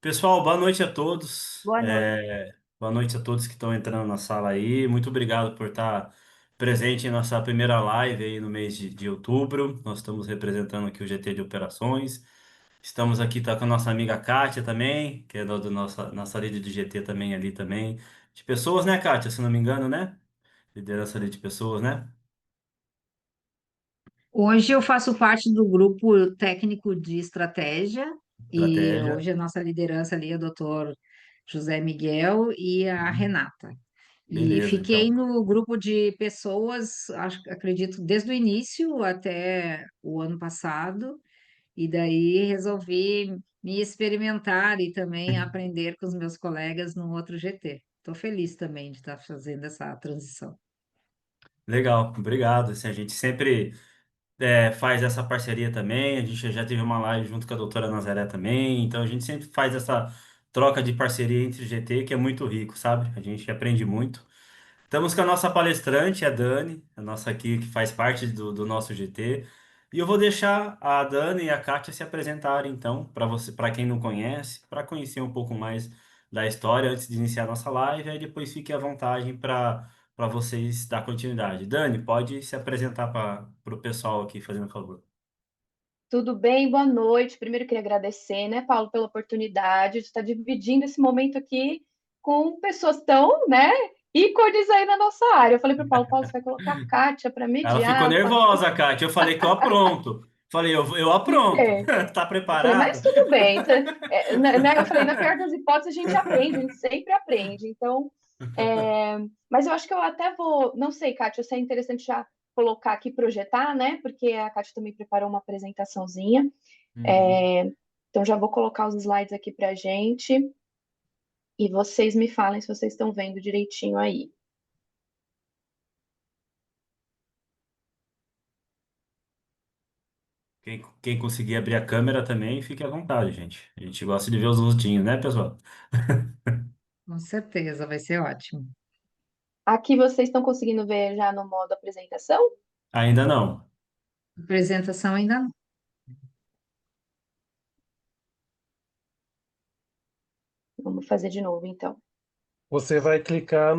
Pessoal, boa noite a todos. Boa noite. Boa noite a todos que estão entrando na sala aí. Muito obrigado por estar presente em nossa primeira live aí no mês de outubro. Nós estamos representando aqui o GT de Operações. Estamos aqui tá, com a nossa amiga Kátia também, que é do nossa líder de GT também ali também. De pessoas, né, Kátia? Se não me engano, né? Liderança ali de pessoas, né? Hoje eu faço parte do grupo técnico de estratégia e Estratégia. hoje a nossa liderança ali é o doutor José Miguel e a Uhum. Renata. E Beleza, fiquei então. no grupo de pessoas, acredito, desde o início até o ano passado, e daí resolvi me experimentar e também aprender com os meus colegas no outro GT. Estou feliz também de estar fazendo essa transição. Legal, obrigado. Assim, a gente sempre faz essa parceria também. A gente já teve uma live junto com a doutora Nazaré também. Então a gente sempre faz essa troca de parceria entre GT, que é muito rico, sabe? A gente aprende muito. Estamos com a nossa palestrante, a Dani, a nossa aqui que faz parte do nosso GT. E eu vou deixar a Dani e a Kátia se apresentarem, então, para você, para quem não conhece, para conhecer um pouco mais da história antes de iniciar a nossa live. Aí depois fique à vontade para vocês dar continuidade. Dani, pode se apresentar para o pessoal aqui, fazendo favor. Tudo bem? Boa noite. Primeiro, queria agradecer, né, Paulo, pela oportunidade de estar dividindo esse momento aqui com pessoas tão, né, ícones aí na nossa área. Eu falei para o Paulo, Paulo, você vai colocar a Kátia para Ela ficou mediar? nervosa, Kátia. Eu falei que eu apronto. Falei, eu apronto. É. Tá Eu falei, mas preparada? tudo bem. Né, eu falei, na pior das hipóteses, a gente aprende, a gente sempre aprende. Então, é, mas eu acho que eu até vou, não sei, Kátia, se é interessante já colocar aqui, projetar, né? Porque a Kátia também preparou uma apresentaçãozinha. Uhum. É, então, já vou colocar os slides aqui para a gente e vocês me falem se vocês estão vendo direitinho aí. Quem conseguir abrir a câmera também, fique à vontade, gente. A gente gosta de ver os rostinhos, né, pessoal? Com certeza, vai ser ótimo. Aqui vocês estão conseguindo ver já no modo apresentação? Ainda não. Apresentação ainda não. Vamos fazer de novo, então. Você vai clicar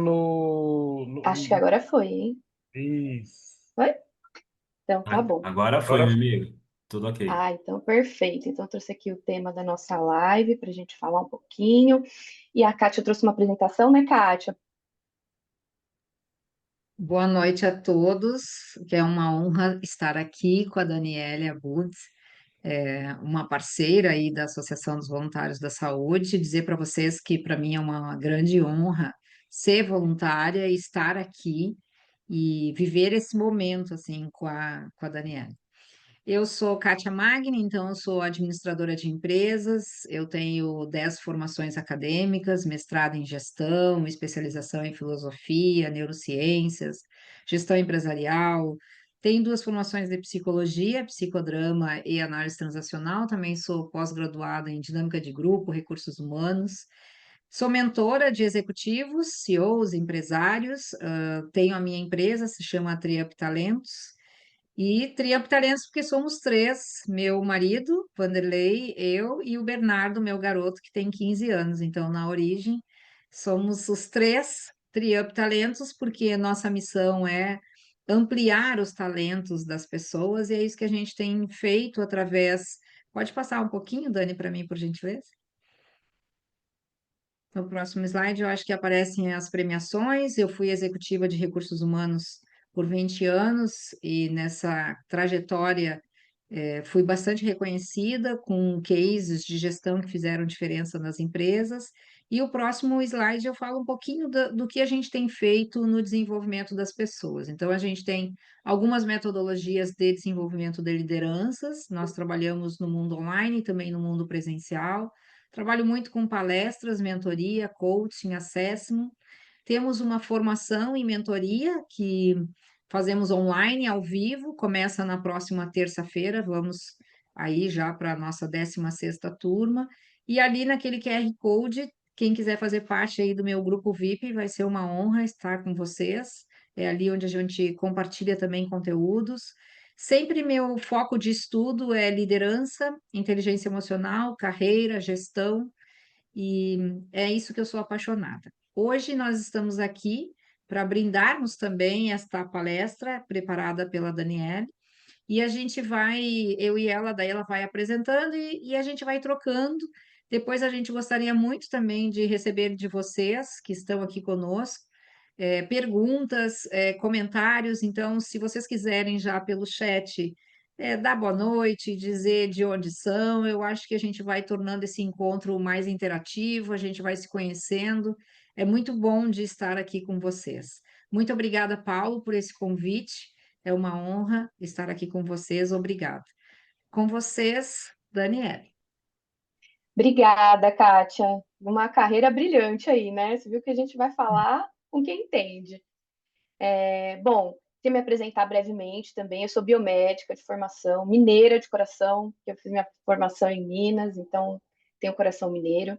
Acho que agora foi, hein? Isso. Foi? Então, tá bom. Agora foi, Agora meu amigo. Tudo ok. Ah, então perfeito. Então, eu trouxe aqui o tema da nossa live para a gente falar um pouquinho. E a Kátia trouxe uma apresentação, né, Kátia? Boa noite a todos, que é uma honra estar aqui com a Daniela Abud, uma parceira aí da Associação dos Voluntários da Saúde, dizer para vocês que para mim é uma grande honra ser voluntária e estar aqui e viver esse momento assim com a Daniela. Eu sou Kátia Magni, então eu sou administradora de empresas, eu tenho 10 formações acadêmicas, mestrado em gestão, especialização em filosofia, neurociências, gestão empresarial, tenho 2 formações de psicologia, psicodrama e análise transacional, também sou pós-graduada em dinâmica de grupo, recursos humanos, sou mentora de executivos, CEOs, empresários, tenho a minha empresa, se chama Triup Talentos, e Triumph Talentos, porque somos três, meu marido, Vanderlei, eu e o Bernardo, meu garoto, que tem 15 anos. Então, na origem, somos os três Triumph Talentos, porque a nossa missão é ampliar os talentos das pessoas, e é isso que a gente tem feito através. Pode passar um pouquinho, Dani, para mim, por gentileza? No próximo slide, eu acho que aparecem as premiações. Eu fui executiva de recursos humanos por 20 anos e nessa trajetória fui bastante reconhecida com cases de gestão que fizeram diferença nas empresas. E o próximo slide eu falo um pouquinho do que a gente tem feito no desenvolvimento das pessoas. Então, a gente tem algumas metodologias de desenvolvimento de lideranças, nós trabalhamos no mundo online e também no mundo presencial. Trabalho muito com palestras, mentoria, coaching, assessment. Temos uma formação em mentoria que fazemos online, ao vivo, começa na próxima terça-feira, vamos aí já para a nossa 16ª turma. E ali naquele QR Code, quem quiser fazer parte aí do meu grupo VIP, vai ser uma honra estar com vocês. É ali onde a gente compartilha também conteúdos. Sempre meu foco de estudo é liderança, inteligência emocional, carreira, gestão. e é isso que eu sou apaixonada. Hoje nós estamos aqui para brindarmos também esta palestra preparada pela Daniela, e a gente vai, eu e ela, daí ela vai apresentando e a gente vai trocando. Depois a gente gostaria muito também de receber de vocês que estão aqui conosco, perguntas, comentários. Então, se vocês quiserem já pelo chat, dar boa noite, dizer de onde são, eu acho que a gente vai tornando esse encontro mais interativo, a gente vai se conhecendo. É muito bom de estar aqui com vocês. Muito obrigada, Paulo, por esse convite. É uma honra estar aqui com vocês. Obrigada. Com vocês, Daniele. Obrigada, Kátia. Uma carreira brilhante aí, né? Você viu que a gente vai falar com quem entende. Bom, queria me apresentar brevemente também. Eu sou biomédica de formação, mineira de coração, eu fiz minha formação em Minas, então tenho coração mineiro.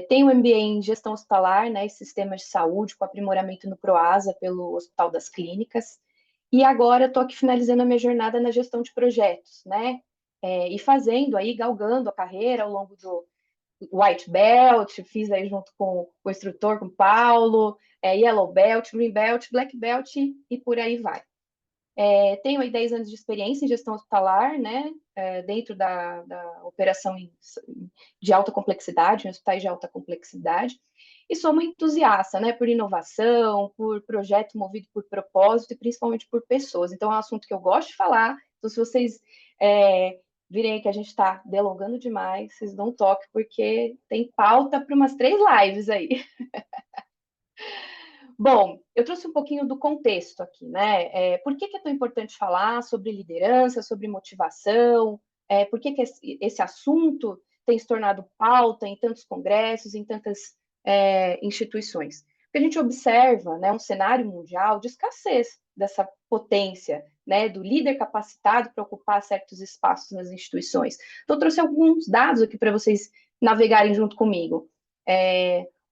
Tenho MBA em gestão hospitalar, né, e sistemas de saúde, com aprimoramento no PROASA pelo Hospital das Clínicas. E agora estou aqui finalizando a minha jornada na gestão de projetos, né? E fazendo aí, galgando a carreira ao longo do White Belt, fiz aí junto com o instrutor, com o Paulo, Yellow Belt, Green Belt, Black Belt e por aí vai. Tenho aí 10 anos de experiência em gestão hospitalar, né? Dentro da operação de alta complexidade, em hospitais de alta complexidade, e sou uma entusiasta, né? Por inovação, por projeto movido por propósito e principalmente por pessoas. Então, é um assunto que eu gosto de falar. Então, se vocês virem aí que a gente está delongando demais, vocês dão um toque, porque tem pauta para umas 3 lives aí. Bom, eu trouxe um pouquinho do contexto aqui, né? Por que é tão importante falar sobre liderança, sobre motivação? Por que esse assunto tem se tornado pauta em tantos congressos, em tantas instituições? Porque a gente observa, né, um cenário mundial de escassez dessa potência, né, do líder capacitado para ocupar certos espaços nas instituições. Então, eu trouxe alguns dados aqui para vocês navegarem junto comigo.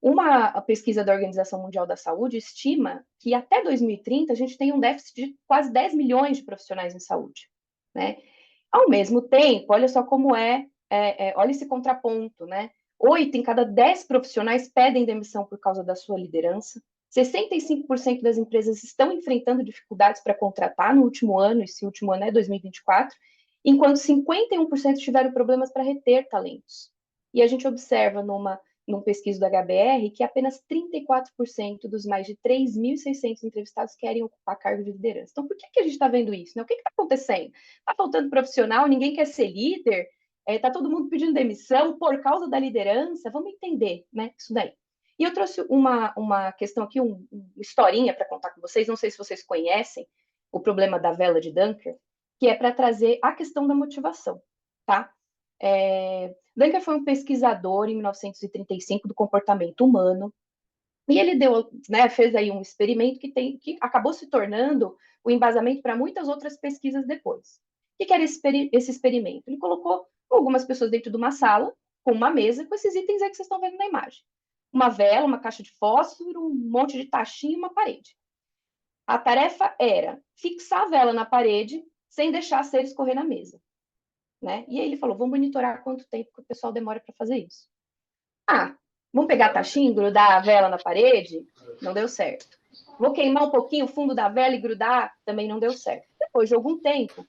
Uma pesquisa da Organização Mundial da Saúde estima que até 2030 a gente tem um déficit de quase 10 milhões de profissionais em saúde, né? Ao mesmo tempo, olha só como olha esse contraponto, né? 8 em cada 10 profissionais pedem demissão por causa da sua liderança. 65% das empresas estão enfrentando dificuldades para contratar no último ano, esse último ano é 2024, enquanto 51% tiveram problemas para reter talentos. E a gente observa num pesquisa do HBR, que apenas 34% dos mais de 3.600 entrevistados querem ocupar cargo de liderança. Então, por que a gente está vendo isso? Né? O que está acontecendo? Está faltando profissional, ninguém quer ser líder, está todo mundo pedindo demissão por causa da liderança? Vamos entender, né, isso daí. E eu trouxe uma questão aqui, uma historinha para contar com vocês, não sei se vocês conhecem o problema da vela de Dunker, que é para trazer a questão da motivação, tá? Dunker foi um pesquisador em 1935 do comportamento humano, e ele fez aí um experimento que acabou se tornando o embasamento para muitas outras pesquisas depois. O que era esse experimento? Ele colocou algumas pessoas dentro de uma sala, com uma mesa, com esses itens aí que vocês estão vendo na imagem. Uma vela, uma caixa de fósforo, um monte de tachinha e uma parede. A tarefa era fixar a vela na parede sem deixar a cera escorrer na mesa. Né? E aí ele falou, vamos monitorar quanto tempo que o pessoal demora para fazer isso. Vamos pegar a taxinha e grudar a vela na parede? Não deu certo. Vou queimar um pouquinho o fundo da vela e grudar? Também não deu certo. Depois de algum tempo,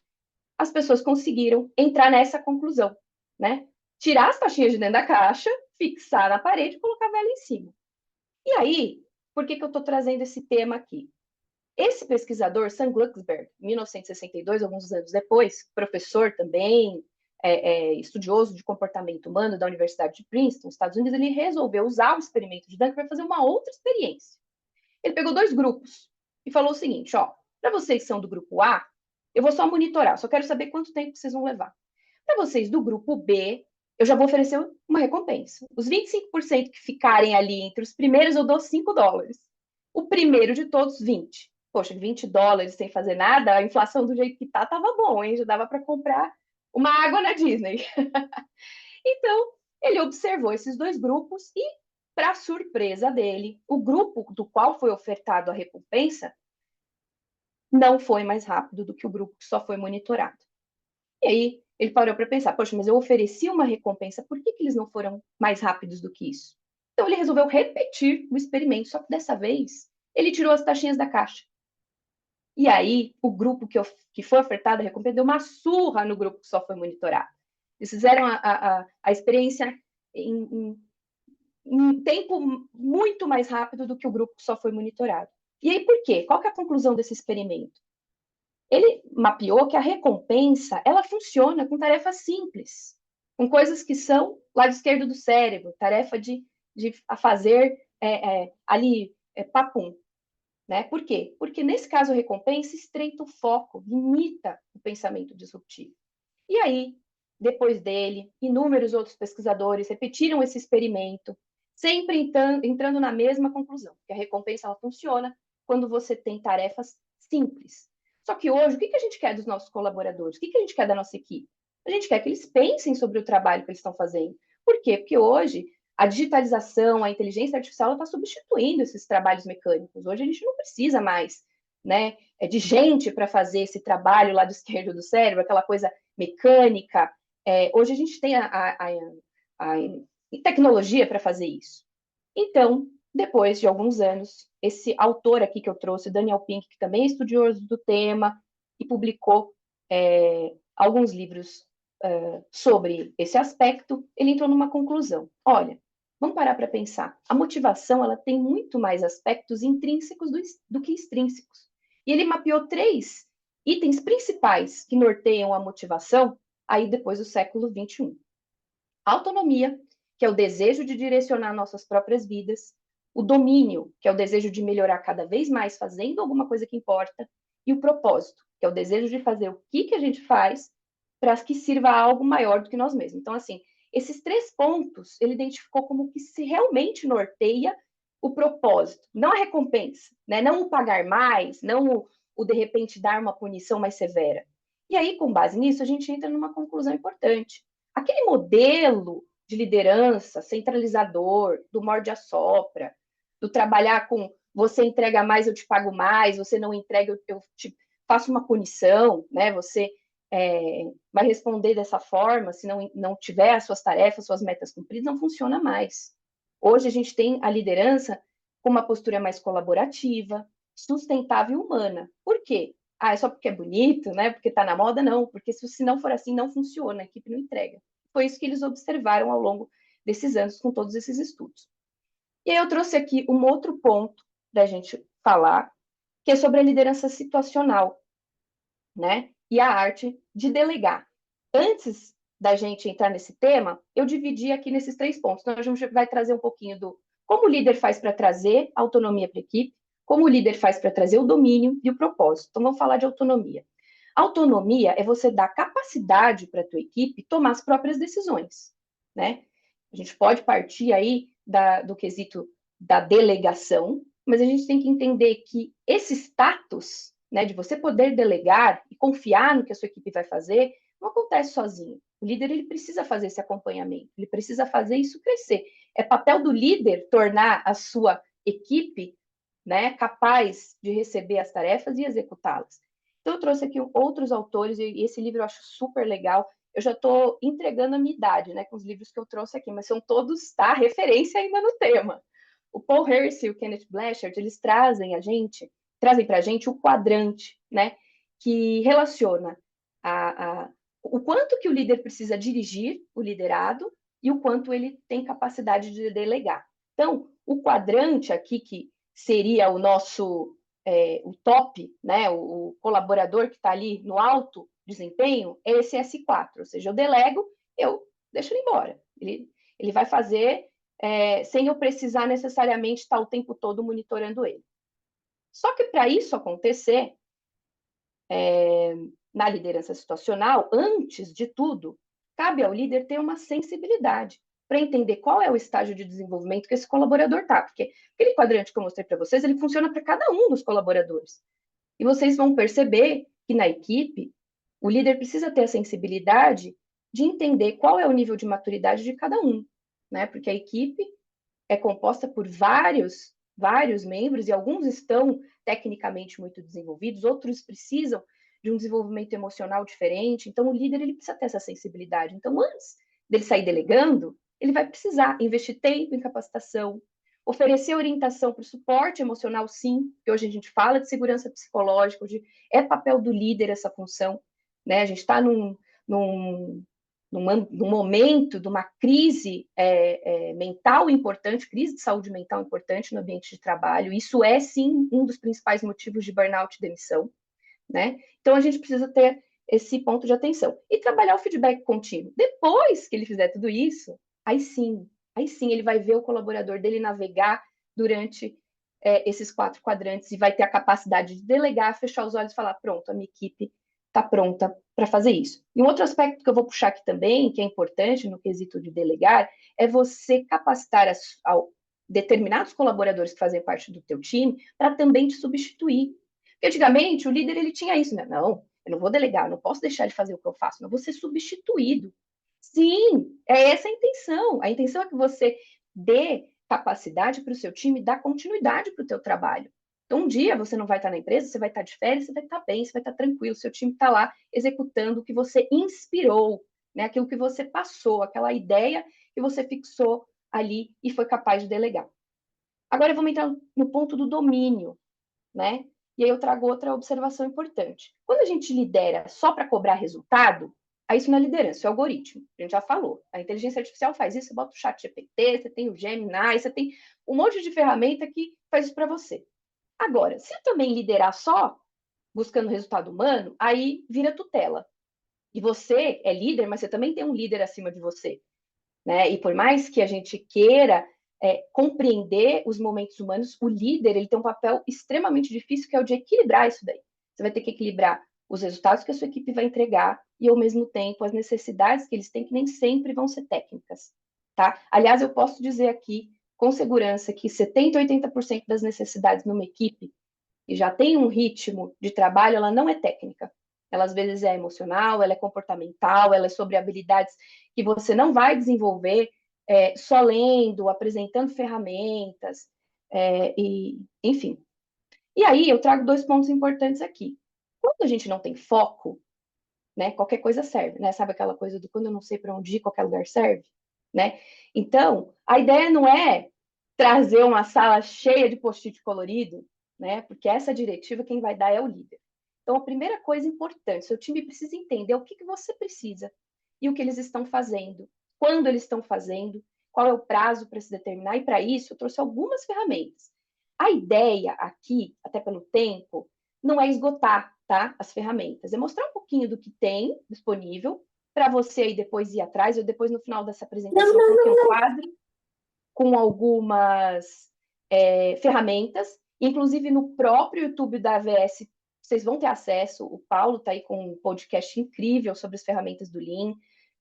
as pessoas conseguiram entrar nessa conclusão, né? Tirar as taxinhas de dentro da caixa, fixar na parede e colocar a vela em cima. E aí, por que eu estou trazendo esse tema aqui? Esse pesquisador, Sam Glucksberg, em 1962, alguns anos depois, professor também, estudioso de comportamento humano da Universidade de Princeton, Estados Unidos, ele resolveu usar o experimento de Dunker para fazer uma outra experiência. Ele pegou 2 grupos e falou o seguinte, para vocês que são do grupo A, eu vou só monitorar, só quero saber quanto tempo vocês vão levar. Para vocês do grupo B, eu já vou oferecer uma recompensa. Os 25% que ficarem ali entre os primeiros, eu dou $5. O primeiro de todos, 20. Poxa, $20 sem fazer nada, a inflação do jeito que estava bom, hein? Já dava para comprar uma água na Disney. Então, ele observou esses 2 grupos e, para surpresa dele, o grupo do qual foi ofertado a recompensa não foi mais rápido do que o grupo que só foi monitorado. E aí, ele parou para pensar, poxa, mas eu ofereci uma recompensa, por que eles não foram mais rápidos do que isso? Então ele resolveu repetir o experimento, só que dessa vez ele tirou as taxinhas da caixa. E aí o grupo que foi ofertado a recompensa deu uma surra no grupo que só foi monitorado. Eles fizeram a experiência em tempo muito mais rápido do que o grupo que só foi monitorado. E aí por quê? Qual que é a conclusão desse experimento? Ele mapeou que a recompensa, ela funciona com tarefas simples, com coisas que são lado esquerdo do cérebro, tarefa de a fazer ali, papum. Né? Por quê? Porque nesse caso a recompensa estreita o foco, limita o pensamento disruptivo. E aí, depois dele, inúmeros outros pesquisadores repetiram esse experimento, sempre entrando na mesma conclusão, que a recompensa ela funciona quando você tem tarefas simples. Só que hoje, o que a gente quer dos nossos colaboradores? O que a gente quer da nossa equipe? A gente quer que eles pensem sobre o trabalho que eles estão fazendo. Por quê? Porque hoje a digitalização, a inteligência artificial está substituindo esses trabalhos mecânicos. Hoje a gente não precisa mais, né, de gente para fazer esse trabalho lá do esquerdo do cérebro, aquela coisa mecânica. Hoje a gente tem a tecnologia para fazer isso. Então, depois de alguns anos, esse autor aqui que eu trouxe, Daniel Pink, que também é estudioso do tema e publicou alguns livros sobre esse aspecto, ele entrou numa conclusão. Olha, vamos parar para pensar. A motivação ela tem muito mais aspectos intrínsecos do que extrínsecos. E ele mapeou 3 itens principais que norteiam a motivação aí depois do século XXI. Autonomia, que é o desejo de direcionar nossas próprias vidas, o domínio, que é o desejo de melhorar cada vez mais fazendo alguma coisa que importa, e o propósito, que é o desejo de fazer o que a gente faz para que sirva a algo maior do que nós mesmos. Então, assim, esses 3 pontos ele identificou como que se realmente norteia o propósito, não a recompensa, né? Não o pagar mais, não o de repente dar uma punição mais severa. E aí, com base nisso, a gente entra numa conclusão importante. Aquele modelo de liderança centralizador, do morde-a-sopra, do trabalhar com você entrega mais, eu te pago mais, você não entrega, eu te faço uma punição, né? Você vai responder dessa forma, se não tiver as suas tarefas, suas metas cumpridas, não funciona mais. Hoje a gente tem a liderança com uma postura mais colaborativa, sustentável e humana. Por quê? É só porque é bonito, né? Porque está na moda? Não, porque se não for assim, não funciona, a equipe não entrega. Foi isso que eles observaram ao longo desses anos com todos esses estudos. E aí eu trouxe aqui um outro ponto da gente falar, que é sobre a liderança situacional, né? E a arte de delegar. Antes da gente entrar nesse tema, eu dividi aqui nesses 3 pontos. Então, a gente vai trazer um pouquinho do como o líder faz para trazer autonomia para a equipe, como o líder faz para trazer o domínio e o propósito. Então, vamos falar de autonomia. Autonomia é você dar capacidade para a tua equipe tomar as próprias decisões, né? A gente pode partir aí do quesito da delegação, mas a gente tem que entender que esse status, né, de você poder delegar e confiar no que a sua equipe vai fazer, não acontece sozinho. O líder ele precisa fazer esse acompanhamento, ele precisa fazer isso crescer. É papel do líder tornar a sua equipe, né, capaz de receber as tarefas e executá-las. Então, eu trouxe aqui outros autores, e esse livro eu acho super legal. Eu já estou entregando a minha idade, né, com os livros que eu trouxe aqui, mas são todos, tá, referência ainda no tema. O Paul Harris e o Kenneth Blanchard, eles trazem para a gente o quadrante, né, que relaciona o quanto que o líder precisa dirigir o liderado e o quanto ele tem capacidade de delegar. Então, o quadrante aqui, que seria o nosso o top, né, o colaborador que está ali no alto desempenho, é esse S4, ou seja, eu delego, eu deixo ele embora. Ele vai fazer sem eu precisar necessariamente estar o tempo todo monitorando ele. Só que para isso acontecer, na liderança situacional, antes de tudo, cabe ao líder ter uma sensibilidade para entender qual é o estágio de desenvolvimento que esse colaborador está. Porque aquele quadrante que eu mostrei para vocês, ele funciona para cada um dos colaboradores. E vocês vão perceber que na equipe, o líder precisa ter a sensibilidade de entender qual é o nível de maturidade de cada um, né? Porque a equipe é composta por vários membros e alguns estão tecnicamente muito desenvolvidos, outros precisam de um desenvolvimento emocional diferente. Então, o líder ele precisa ter essa sensibilidade. Então, antes dele sair delegando, ele vai precisar investir tempo em capacitação, oferecer orientação para o suporte emocional, sim, que hoje a gente fala de segurança psicológica, hoje é papel do líder essa função, né? A gente está num momento de uma crise mental importante, crise de saúde mental importante no ambiente de trabalho. Isso é, sim, um dos principais motivos de burnout e demissão, né? Então, a gente precisa ter esse ponto de atenção. E trabalhar o feedback contínuo. Depois que ele fizer tudo isso, aí sim ele vai ver o colaborador dele navegar durante esses 4 quadrantes e vai ter a capacidade de delegar, fechar os olhos e falar, pronto, a minha equipe está pronta para fazer isso. E um outro aspecto que eu vou puxar aqui também, que é importante no quesito de delegar, é você capacitar determinados colaboradores que fazem parte do teu time para também te substituir. Porque antigamente o líder ele tinha isso, né? Não, eu não vou delegar, não posso deixar de fazer o que eu faço, não vou ser substituído. Sim, é essa a intenção. A intenção é que você dê capacidade para o seu time, dar continuidade para o teu trabalho. Então, um dia você não vai estar na empresa, você vai estar de férias, você vai estar bem, você vai estar tranquilo, seu time está lá executando o que você inspirou, né? Aquilo que você passou, aquela ideia que você fixou ali e foi capaz de delegar. Agora vamos entrar no ponto do domínio, né? E aí eu trago outra observação importante. Quando a gente lidera só para cobrar resultado, aí isso não é liderança, é algoritmo. A gente já falou. A inteligência artificial faz isso, você bota o chat GPT, você tem o Gemini, você tem um monte de ferramenta que faz isso para você. Agora, se eu também liderar só buscando resultado humano, aí vira tutela. E você é líder, mas você também tem um líder acima de você, né? E por mais que a gente queira compreender os momentos humanos, o líder ele tem um papel extremamente difícil, que é o de equilibrar isso daí. Você vai ter que equilibrar os resultados que a sua equipe vai entregar e, ao mesmo tempo, as necessidades que eles têm, que nem sempre vão ser técnicas, tá? Aliás, eu posso dizer aqui, com segurança, que 70%, 80% das necessidades numa equipe que já tem um ritmo de trabalho, ela não é técnica. Ela, às vezes, é emocional, ela é comportamental, ela é sobre habilidades que você não vai desenvolver só lendo, apresentando ferramentas, enfim. E aí, eu trago 2 pontos importantes aqui. Quando a gente não tem foco, né, qualquer coisa serve, né? Sabe aquela coisa do quando eu não sei para onde ir, qualquer lugar serve, né? Então, a ideia não é trazer uma sala cheia de post-it colorido, né? Porque essa diretiva quem vai dar é o líder. Então, a primeira coisa importante, seu time precisa entender o que você precisa e o que eles estão fazendo, quando eles estão fazendo, qual é o prazo para se determinar, e para isso eu trouxe algumas ferramentas. A ideia aqui, até pelo tempo, não é esgotar, tá, as ferramentas, é mostrar um pouquinho do que tem disponível para você aí depois ir atrás. Eu depois, no final dessa apresentação, eu coloquei um quadro com algumas ferramentas, inclusive no próprio YouTube da AVS, vocês vão ter acesso. O Paulo está aí com um podcast incrível sobre as ferramentas do Lean,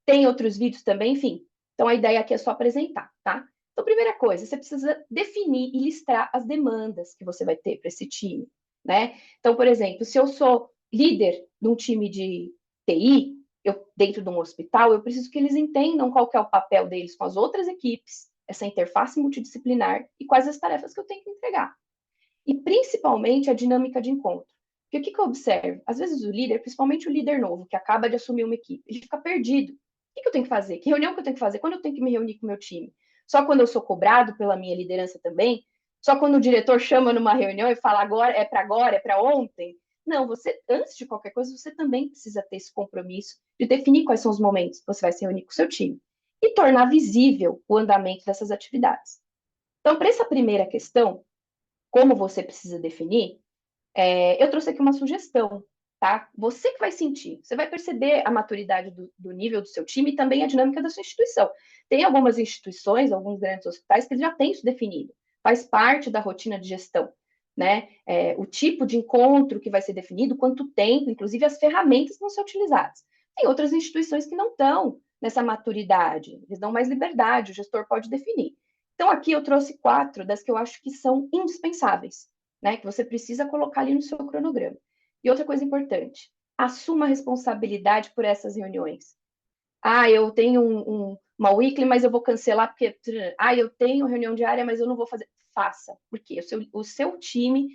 tem outros vídeos também, enfim. Então, a ideia aqui é só apresentar, tá? Então, primeira coisa, você precisa definir e listar as demandas que você vai ter para esse time, né? Então, por exemplo, se eu sou líder de um time de TI, dentro de um hospital, eu preciso que eles entendam qual que é o papel deles com as outras equipes, essa interface multidisciplinar e quais as tarefas que eu tenho que entregar. E, principalmente, a dinâmica de encontro. Porque o que eu observo? Às vezes o líder, principalmente o líder novo, que acaba de assumir uma equipe, ele fica perdido. O que eu tenho que fazer? Que reunião que eu tenho que fazer? Quando eu tenho que me reunir com o meu time? Só quando eu sou cobrado pela minha liderança também? Só quando o diretor chama numa reunião e fala agora, é para ontem? Não, você, antes de qualquer coisa, você também precisa ter esse compromisso de definir quais são os momentos que você vai se reunir com o seu time e tornar visível o andamento dessas atividades. Então, para essa primeira questão, como você precisa definir, eu trouxe aqui uma sugestão, tá? Você que vai sentir, você vai perceber a maturidade do nível do seu time e também a dinâmica da sua instituição. Tem algumas instituições, alguns grandes hospitais, que já têm isso definido, faz parte da rotina de gestão, né? O tipo de encontro que vai ser definido, quanto tempo, inclusive as ferramentas que vão ser utilizadas. Tem outras instituições que não estão nessa maturidade, eles dão mais liberdade, o gestor pode definir. Então, aqui eu trouxe 4 das que eu acho que são indispensáveis, né, que você precisa colocar ali no seu cronograma. E outra coisa importante, assuma a responsabilidade por essas reuniões. Eu tenho uma weekly, mas eu vou cancelar porque... eu tenho reunião diária, mas eu não vou fazer. Faça, porque o seu time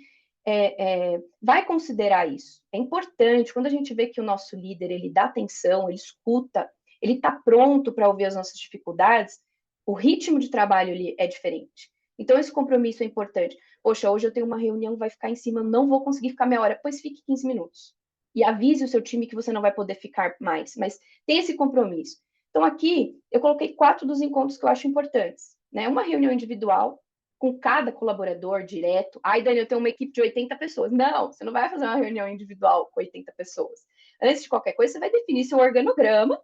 vai considerar isso. É importante, quando a gente vê que o nosso líder, ele dá atenção, ele escuta, ele está pronto para ouvir as nossas dificuldades, o ritmo de trabalho ali é diferente. Então, esse compromisso é importante. Poxa, hoje eu tenho uma reunião, vai ficar em cima, eu não vou conseguir ficar meia hora. Pois fique 15 minutos. E avise o seu time que você não vai poder ficar mais. Mas tem esse compromisso. Então, aqui, eu coloquei 4 dos encontros que eu acho importantes. Né? Uma reunião individual, com cada colaborador direto. Ai, Dani, eu tenho uma equipe de 80 pessoas. Não, você não vai fazer uma reunião individual com 80 pessoas. Antes de qualquer coisa, você vai definir seu organograma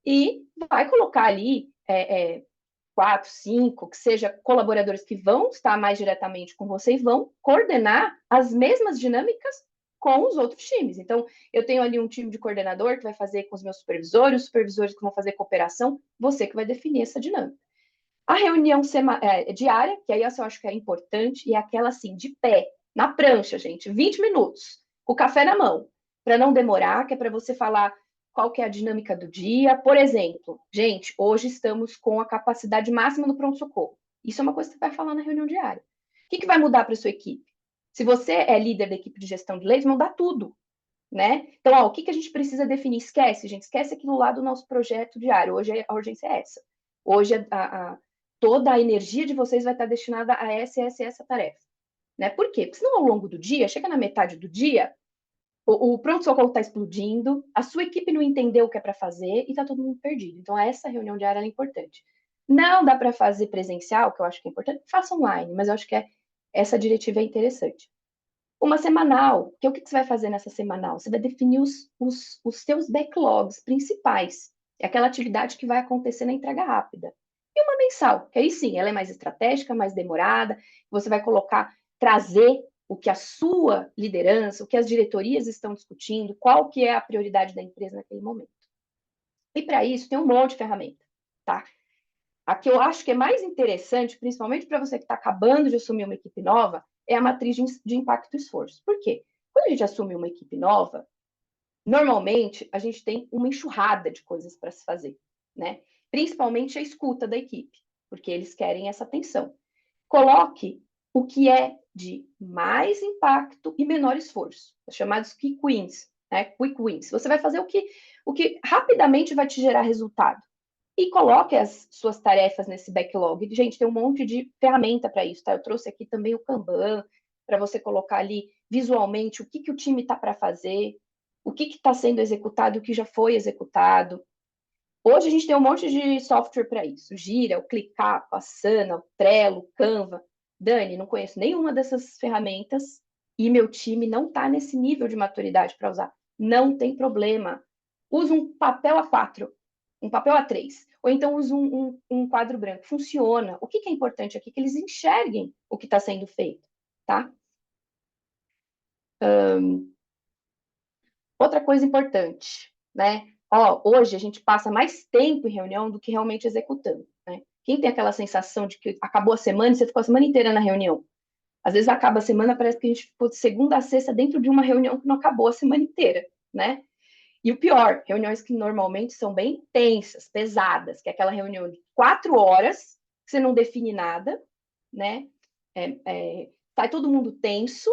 e vai colocar ali 4, 5, que seja colaboradores que vão estar mais diretamente com você e vão coordenar as mesmas dinâmicas com os outros times. Então, eu tenho ali um time de coordenador que vai fazer com os meus supervisores, os supervisores que vão fazer cooperação, você que vai definir essa dinâmica. A reunião diária, que aí eu acho que é importante, e é aquela assim, de pé, na prancha, gente, 20 minutos, com o café na mão, para não demorar, que é para você falar qual que é a dinâmica do dia. Por exemplo, gente, hoje estamos com a capacidade máxima no pronto-socorro. Isso é uma coisa que você vai falar na reunião diária. O que vai mudar para a sua equipe? Se você é líder da equipe de gestão de leitos, mudar tudo, né? Então, o que a gente precisa definir? Esquece, gente, esquece aquilo lá do nosso projeto diário. Hoje a urgência é essa. Hoje toda a energia de vocês vai estar destinada a essa tarefa. Né? Por quê? Porque senão, ao longo do dia, chega na metade do dia, o pronto-socorro está explodindo, a sua equipe não entendeu o que é para fazer e está todo mundo perdido. Então, essa reunião diária é importante. Não dá para fazer presencial, que eu acho que é importante, faça online, mas eu acho que essa diretiva é interessante. Uma semanal, que é o que você vai fazer nessa semanal? Você vai definir os seus backlogs principais. É aquela atividade que vai acontecer na entrega rápida. E uma mensal, que aí sim, ela é mais estratégica, mais demorada, você vai trazer o que a sua liderança, o que as diretorias estão discutindo, qual que é a prioridade da empresa naquele momento. E para isso tem um monte de ferramenta, tá? A que eu acho que é mais interessante, principalmente para você que está acabando de assumir uma equipe nova, é a matriz de impacto e esforço. Por quê? Quando a gente assume uma equipe nova, normalmente a gente tem uma enxurrada de coisas para se fazer, né? Principalmente a escuta da equipe, porque eles querem essa atenção. Coloque o que é de mais impacto e menor esforço, os chamados quick wins, né? Quick wins. Você vai fazer o que rapidamente vai te gerar resultado. E coloque as suas tarefas nesse backlog. Gente, tem um monte de ferramenta para isso, tá? Eu trouxe aqui também o Kanban, para você colocar ali visualmente o que o time está para fazer, o que está sendo executado, o que já foi executado. Hoje a gente tem um monte de software para isso. Gira, o ClickUp, a Asana, o Trello, o Canva. Dani, não conheço nenhuma dessas ferramentas e meu time não está nesse nível de maturidade para usar. Não tem problema. Usa um papel A4, um papel A3, ou então usa um quadro branco. Funciona. O que é importante aqui? Que eles enxerguem o que está sendo feito, tá? Outra coisa importante, né? Hoje a gente passa mais tempo em reunião do que realmente executando, né? Quem tem aquela sensação de que acabou a semana e você ficou a semana inteira na reunião? Às vezes acaba a semana, parece que a gente ficou de segunda a sexta dentro de uma reunião que não acabou a semana inteira, né? E o pior, reuniões que normalmente são bem intensas, pesadas, que é aquela reunião de 4 horas, que você não define nada, né? Sai todo mundo tenso,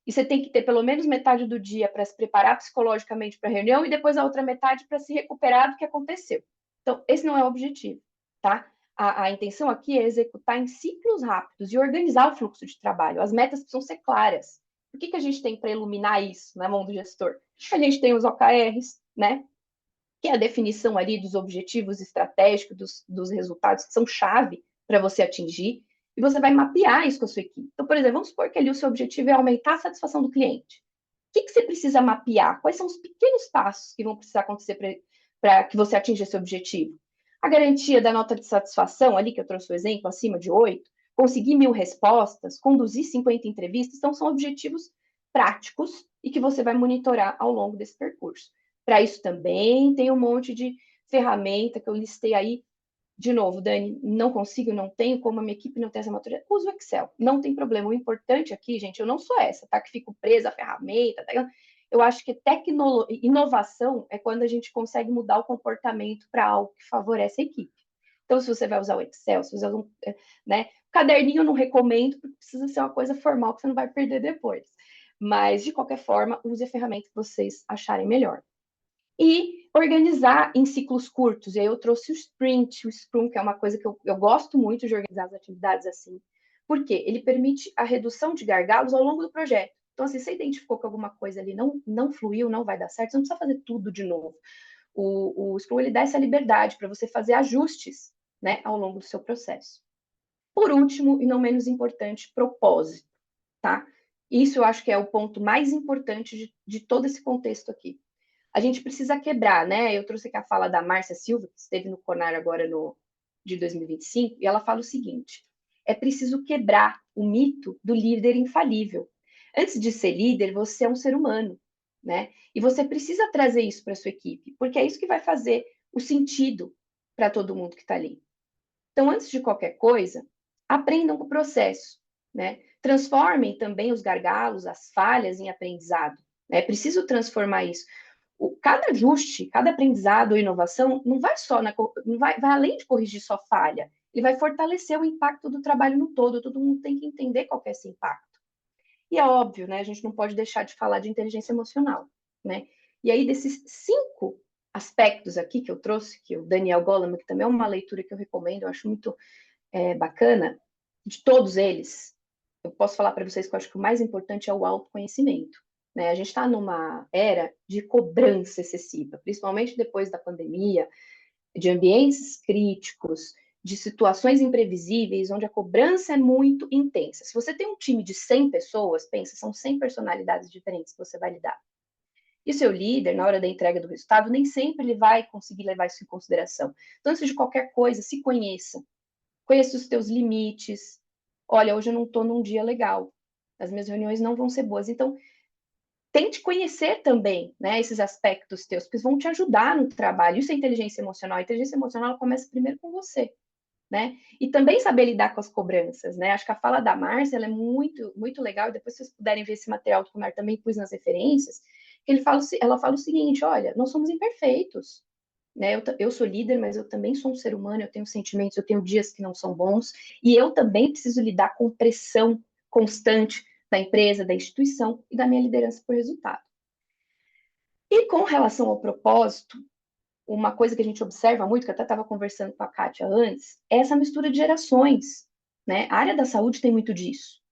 e você tem que ter pelo menos metade do dia para se preparar psicologicamente para a reunião e depois a outra metade para se recuperar do que aconteceu. Então, esse não é o objetivo, tá? A intenção aqui é executar em ciclos rápidos e organizar o fluxo de trabalho. As metas precisam ser claras. O que a gente tem para iluminar isso na mão do gestor? A gente tem os OKRs, né? Que é a definição ali dos objetivos estratégicos, dos resultados que são chave para você atingir, e você vai mapear isso com a sua equipe. Então, por exemplo, vamos supor que ali o seu objetivo é aumentar a satisfação do cliente. O que você precisa mapear? Quais são os pequenos passos que vão precisar acontecer para que você atinja esse objetivo? A garantia da nota de satisfação, ali que eu trouxe o exemplo, acima de 8, conseguir 1.000 respostas, conduzir 50 entrevistas, então são objetivos práticos e que você vai monitorar ao longo desse percurso. Para isso também tem um monte de ferramenta que eu listei aí. De novo, Dani, não consigo, não tenho, como a minha equipe não tem essa maturidade, uso o Excel, não tem problema. O importante aqui, gente, eu não sou essa, tá? Que fico presa à ferramenta, tá? Eu acho que inovação é quando a gente consegue mudar o comportamento para algo que favorece a equipe. Então, se você vai usar o Excel, se você usa né? Caderninho eu não recomendo, porque precisa ser uma coisa formal que você não vai perder depois. Mas, de qualquer forma, use a ferramenta que vocês acharem melhor. E organizar em ciclos curtos. E aí eu trouxe o sprint, o scrum, que é uma coisa que eu gosto muito de organizar as atividades assim. Por quê? Ele permite a redução de gargalos ao longo do projeto. Então, assim, você identificou que alguma coisa ali não fluiu, não vai dar certo, você não precisa fazer tudo de novo. O Scrum, ele dá essa liberdade para você fazer ajustes, né, ao longo do seu processo. Por último, e não menos importante, propósito, tá? Isso eu acho que é o ponto mais importante de todo esse contexto aqui. A gente precisa quebrar, né? Eu trouxe aqui a fala da Márcia Silva, que esteve no Conar agora de 2025, e ela fala o seguinte: é preciso quebrar o mito do líder infalível. Antes de ser líder, você é um ser humano, né? E você precisa trazer isso para a sua equipe, porque é isso que vai fazer o sentido para todo mundo que está ali. Então, antes de qualquer coisa, aprendam com o processo, né? Transformem também os gargalos, as falhas em aprendizado. É preciso transformar isso. Cada ajuste, cada aprendizado ou inovação não vai só não vai além de corrigir só falha, ele vai fortalecer o impacto do trabalho no todo. Todo mundo tem que entender qual que é esse impacto. E é óbvio, né? A gente não pode deixar de falar de inteligência emocional, né? E aí, desses 5 aspectos aqui que eu trouxe, que o Daniel Goleman, que também é uma leitura que eu recomendo, eu acho muito bacana, de todos eles, eu posso falar para vocês que eu acho que o mais importante é o autoconhecimento. Né? A gente está numa era de cobrança excessiva, principalmente depois da pandemia, de ambientes críticos, de situações imprevisíveis, onde a cobrança é muito intensa. Se você tem um time de 100 pessoas, pensa, são 100 personalidades diferentes que você vai lidar. E o seu líder, na hora da entrega do resultado, nem sempre ele vai conseguir levar isso em consideração. Então, antes de qualquer coisa, se conheça. Conheça os teus limites. Olha, hoje eu não estou num dia legal. As minhas reuniões não vão ser boas. Então, tente conhecer também, né, esses aspectos teus, porque vão te ajudar no trabalho. Isso é inteligência emocional. A inteligência emocional ela começa primeiro com você, né? E também saber lidar com as cobranças, né? Acho que a fala da Márcia ela é muito, muito legal. E depois, se vocês puderem ver esse material do Conar, também pus nas referências, que ela fala o seguinte: olha, nós somos imperfeitos. Né? Eu sou líder, mas eu também sou um ser humano, eu tenho sentimentos, eu tenho dias que não são bons, e eu também preciso lidar com pressão constante da empresa, da instituição e da minha liderança por resultado. E com relação ao propósito, uma coisa que a gente observa muito, que eu até estava conversando com a Kátia antes, é essa mistura de gerações. Né? A área da saúde tem muito disso.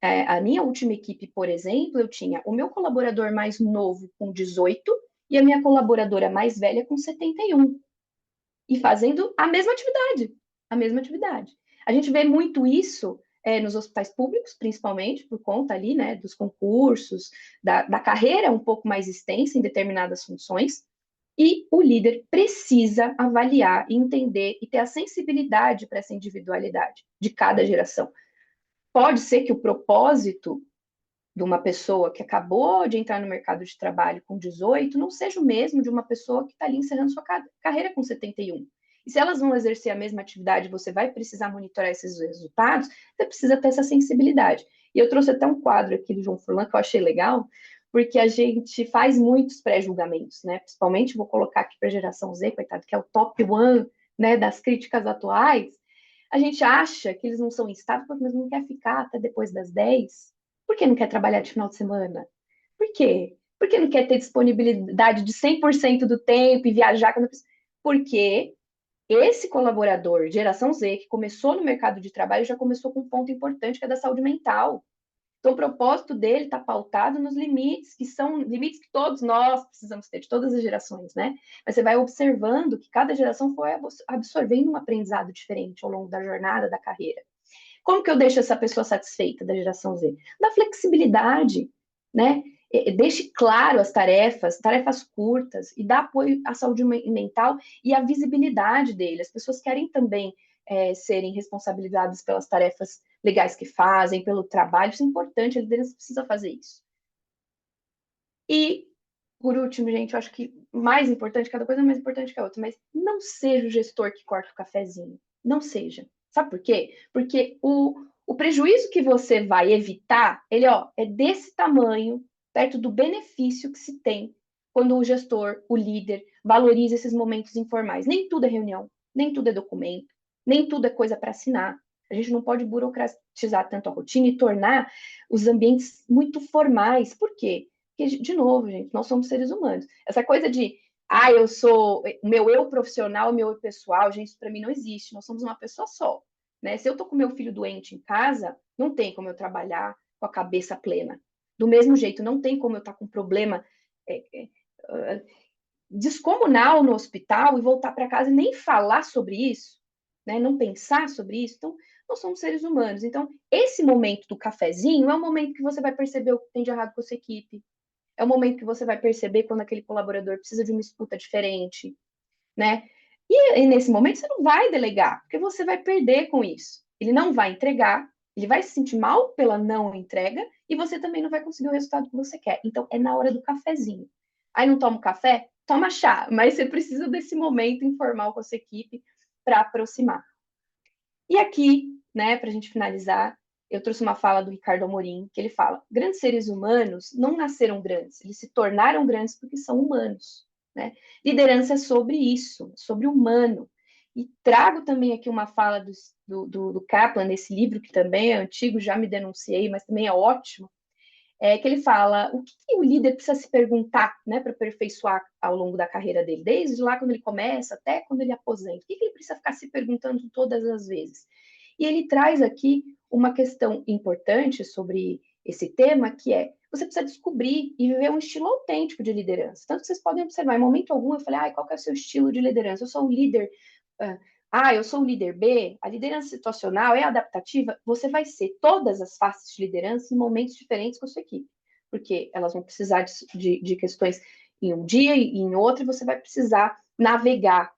A minha última equipe, por exemplo, eu tinha o meu colaborador mais novo com 18 e a minha colaboradora mais velha com 71. E fazendo a mesma atividade, a mesma atividade. A gente vê muito isso nos hospitais públicos, principalmente por conta ali, né, dos concursos, da carreira um pouco mais extensa em determinadas funções, e o líder precisa avaliar, entender e ter a sensibilidade para essa individualidade de cada geração. Pode ser que o propósito de uma pessoa que acabou de entrar no mercado de trabalho com 18 não seja o mesmo de uma pessoa que está ali encerrando sua carreira com 71. E se elas vão exercer a mesma atividade, você vai precisar monitorar esses resultados, você precisa ter essa sensibilidade. E eu trouxe até um quadro aqui do João Furlan que eu achei legal, porque a gente faz muitos pré-julgamentos, né? Principalmente, vou colocar aqui para a geração Z, coitado, que é o top one, né, das críticas atuais. A gente acha que eles não são instáveis porque eles não querem ficar até depois das 10. Por que não quer trabalhar de final de semana? Por quê? Por que não quer ter disponibilidade de 100% do tempo e viajar quando precisa? Porque esse colaborador, geração Z, que começou no mercado de trabalho, já começou com um ponto importante, que é da saúde mental. Então, o propósito dele está pautado nos limites, que são limites que todos nós precisamos ter, de todas as gerações, né? Mas você vai observando que cada geração foi absorvendo um aprendizado diferente ao longo da jornada, da carreira. Como que eu deixo essa pessoa satisfeita da geração Z? Da flexibilidade, né? Deixe claro as tarefas curtas, e dá apoio à saúde mental e à visibilidade dele. As pessoas querem também serem responsabilizadas pelas tarefas legais que fazem, pelo trabalho. Isso é importante, a liderança precisa fazer isso. E, por último, gente, eu acho que mais importante, cada coisa é mais importante que a outra, mas não seja o gestor que corta o cafezinho. Não seja. Sabe por quê? Porque o prejuízo que você vai evitar, ele é desse tamanho, perto do benefício que se tem quando o gestor, o líder, valoriza esses momentos informais. Nem tudo é reunião, nem tudo é documento, nem tudo é coisa para assinar. A gente não pode burocratizar tanto a rotina e tornar os ambientes muito formais. Por quê? Porque, de novo, gente, nós somos seres humanos. Essa coisa de, eu sou, meu eu profissional, meu eu pessoal, gente, isso para mim não existe. Nós somos uma pessoa só, né? Se eu tô com meu filho doente em casa, não tem como eu trabalhar com a cabeça plena. Do mesmo jeito, não tem como eu estar com um problema descomunal no hospital e voltar para casa e nem falar sobre isso, né? Não pensar sobre isso. Então, nós somos seres humanos. Então, esse momento do cafezinho é o momento que você vai perceber o que tem de errado com a sua equipe. É o momento que você vai perceber quando aquele colaborador precisa de uma escuta diferente, né? E nesse momento você não vai delegar, porque você vai perder com isso. Ele não vai entregar, ele vai se sentir mal pela não entrega e você também não vai conseguir o resultado que você quer. Então, é na hora do cafezinho. Aí não toma café? Toma chá, mas você precisa desse momento informal com a sua equipe para aproximar. E aqui, né, para a gente finalizar, eu trouxe uma fala do Ricardo Amorim, que ele fala: grandes seres humanos não nasceram grandes, eles se tornaram grandes porque são humanos. Né? Liderança é sobre isso, sobre o humano. E trago também aqui uma fala do Kaplan, nesse livro, que também é antigo, já me denunciei, mas também é ótimo, que ele fala o que o líder precisa se perguntar, né, para aperfeiçoar ao longo da carreira dele, desde lá quando ele começa até quando ele aposenta. O que ele precisa ficar se perguntando todas as vezes? E ele traz aqui uma questão importante sobre esse tema, que é: você precisa descobrir e viver um estilo autêntico de liderança. Tanto que vocês podem observar, em momento algum eu falei, qual que é o seu estilo de liderança? Eu sou um líder... eu sou o líder B, a liderança situacional é adaptativa, você vai ser todas as faces de liderança em momentos diferentes com a sua equipe, porque elas vão precisar de questões em um dia e em outro, e você vai precisar navegar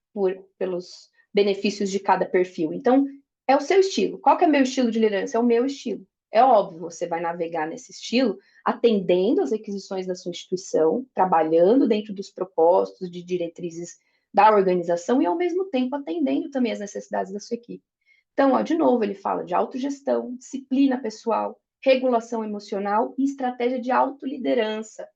pelos benefícios de cada perfil. Então, é o seu estilo. Qual que é o meu estilo de liderança? É o meu estilo. É óbvio, você vai navegar nesse estilo, atendendo às requisições da sua instituição, trabalhando dentro dos propósitos, de diretrizes da organização e, ao mesmo tempo, atendendo também às necessidades da sua equipe. Então, de novo, ele fala de autogestão, disciplina pessoal, regulação emocional e estratégia de autoliderança.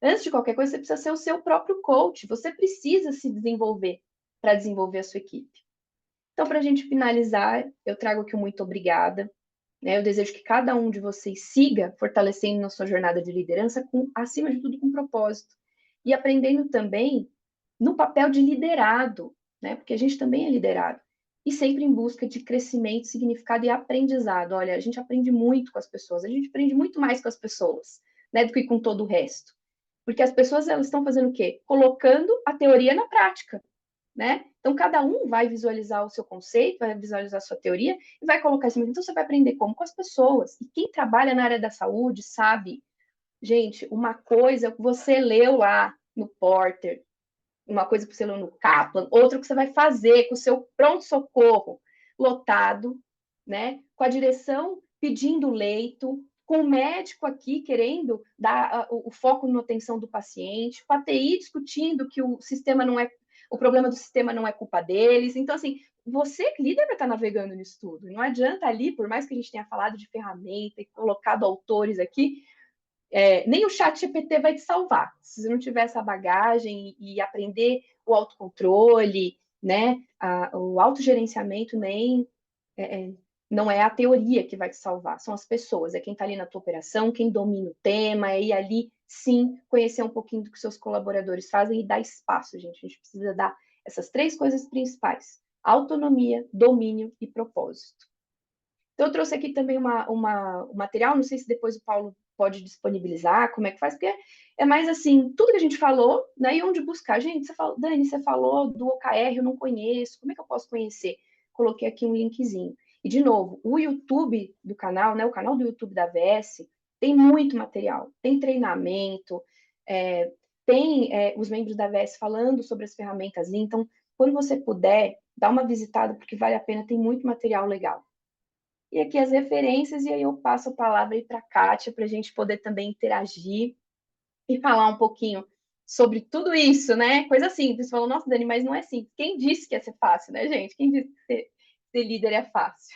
Antes de qualquer coisa, você precisa ser o seu próprio coach, você precisa se desenvolver para desenvolver a sua equipe. Então, para a gente finalizar, eu trago aqui um muito obrigada. Né? Eu desejo que cada um de vocês siga fortalecendo na sua jornada de liderança, acima de tudo, com propósito. E aprendendo também no papel de liderado, né? Porque a gente também é liderado. E sempre em busca de crescimento, significado e aprendizado. Olha, a gente aprende muito com as pessoas, a gente aprende muito mais com as pessoas, né, do que com todo o resto. Porque as pessoas, elas estão fazendo o quê? Colocando a teoria na prática, né? Então, cada um vai visualizar o seu conceito, vai visualizar a sua teoria e vai colocar isso. Então, você vai aprender como? Com as pessoas. E quem trabalha na área da saúde sabe, gente, uma coisa que você leu lá no Porter, uma coisa que você leu no Kaplan, outra que você vai fazer com o seu pronto-socorro lotado, né? Com a direção pedindo leito, com o médico aqui querendo dar o foco na atenção do paciente, com a TI discutindo que o problema do sistema não é culpa deles. Então, assim, você, líder, vai estar navegando nisso tudo. Não adianta ali, por mais que a gente tenha falado de ferramenta e colocado autores aqui, nem o chat GPT vai te salvar. Se você não tiver essa bagagem e aprender o autocontrole, né, o autogerenciamento, não é a teoria que vai te salvar, são as pessoas, é quem está ali na tua operação, quem domina o tema, e ali, sim, conhecer um pouquinho do que seus colaboradores fazem e dar espaço, gente. A gente precisa dar essas 3 coisas principais: autonomia, domínio e propósito. Então, eu trouxe aqui também um material, não sei se depois o Paulo pode disponibilizar, como é que faz, porque é mais assim, tudo que a gente falou, né, e onde buscar. Gente, Dani, você falou do OKR, eu não conheço, como é que eu posso conhecer? Coloquei aqui um linkzinho. E, de novo, o YouTube do canal, né, o canal do YouTube da AVS, tem muito material, tem treinamento, tem os membros da AVS falando sobre as ferramentas, então, quando você puder, dá uma visitada, porque vale a pena, tem muito material legal. E aqui as referências, e aí eu passo a palavra aí para a Kátia, para a gente poder também interagir e falar um pouquinho sobre tudo isso, né? Coisa simples. Você falou, nossa, Dani, mas não é simples. Quem disse que ia ser fácil, né, gente? Quem disse que ser líder é fácil?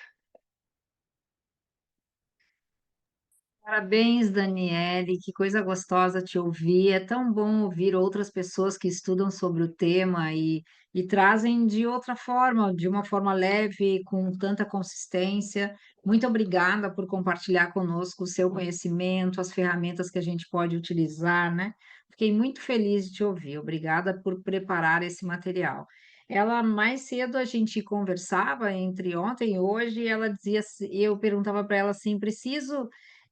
Parabéns, Daniele, que coisa gostosa te ouvir. É tão bom ouvir outras pessoas que estudam sobre o tema e trazem de outra forma, de uma forma leve, com tanta consistência. Muito obrigada por compartilhar conosco o seu conhecimento, as ferramentas que a gente pode utilizar, né? Fiquei muito feliz de te ouvir. Obrigada por preparar esse material. Ela mais cedo a gente conversava entre ontem e hoje, e ela dizia, eu perguntava para ela assim, preciso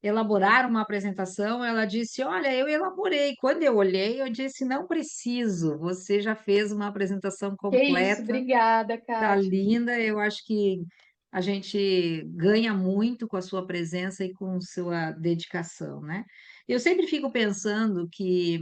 elaborar uma apresentação, ela disse: Olha, eu elaborei. Quando eu olhei, eu disse: Não preciso, você já fez uma apresentação Que isso, completa, obrigada, tá Kátia. linda. Eu acho que a gente ganha muito com a sua presença e com sua dedicação, né? Eu sempre fico pensando que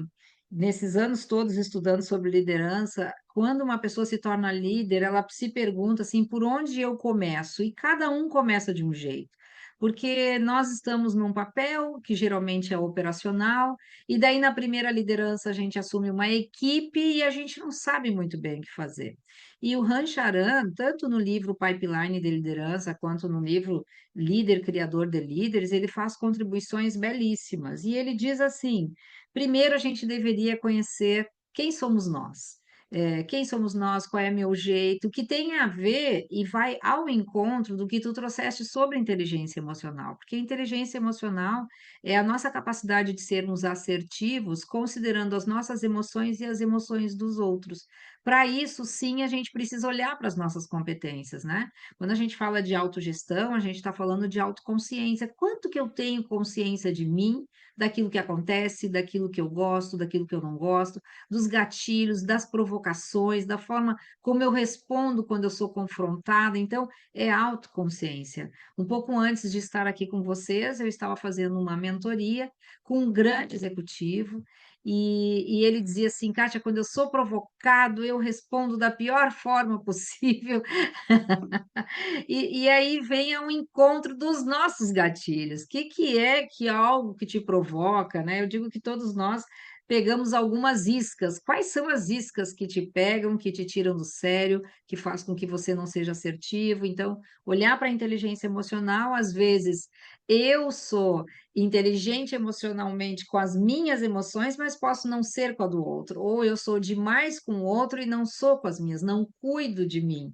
nesses anos todos estudando sobre liderança, quando uma pessoa se torna líder, ela se pergunta assim, por onde eu começo? E cada um começa de um jeito. Porque nós estamos num papel que geralmente é operacional, e daí na primeira liderança a gente assume uma equipe e a gente não sabe muito bem o que fazer. E o Han Charan, tanto no livro Pipeline de Liderança, quanto no livro Líder, Criador de Líderes, ele faz contribuições belíssimas. E ele diz assim: primeiro a gente deveria conhecer quem somos nós. Quem somos nós, qual é meu jeito, que tem a ver e vai ao encontro do que tu trouxeste sobre inteligência emocional, porque a inteligência emocional é a nossa capacidade de sermos assertivos, considerando as nossas emoções e as emoções dos outros. Para isso, sim, a gente precisa olhar para as nossas competências, né? Quando a gente fala de autogestão, a gente está falando de autoconsciência. Quanto que eu tenho consciência de mim, daquilo que acontece, daquilo que eu gosto, daquilo que eu não gosto, dos gatilhos, das provocações, da forma como eu respondo quando eu sou confrontada. Então, é autoconsciência. Um pouco antes de estar aqui com vocês, eu estava fazendo uma mentoria com um grande executivo. E ele dizia assim, Kátia, quando eu sou provocado, eu respondo da pior forma possível. E aí vem ao encontro dos nossos gatilhos. O que, que é que algo que te provoca, né? Eu digo que todos nós pegamos algumas iscas. Quais são as iscas que te pegam, que te tiram do sério, que faz com que você não seja assertivo? Então, olhar para a inteligência emocional, às vezes, eu sou inteligente emocionalmente com as minhas emoções, mas posso não ser com a do outro. Ou eu sou demais com o outro e não sou com as minhas, não cuido de mim.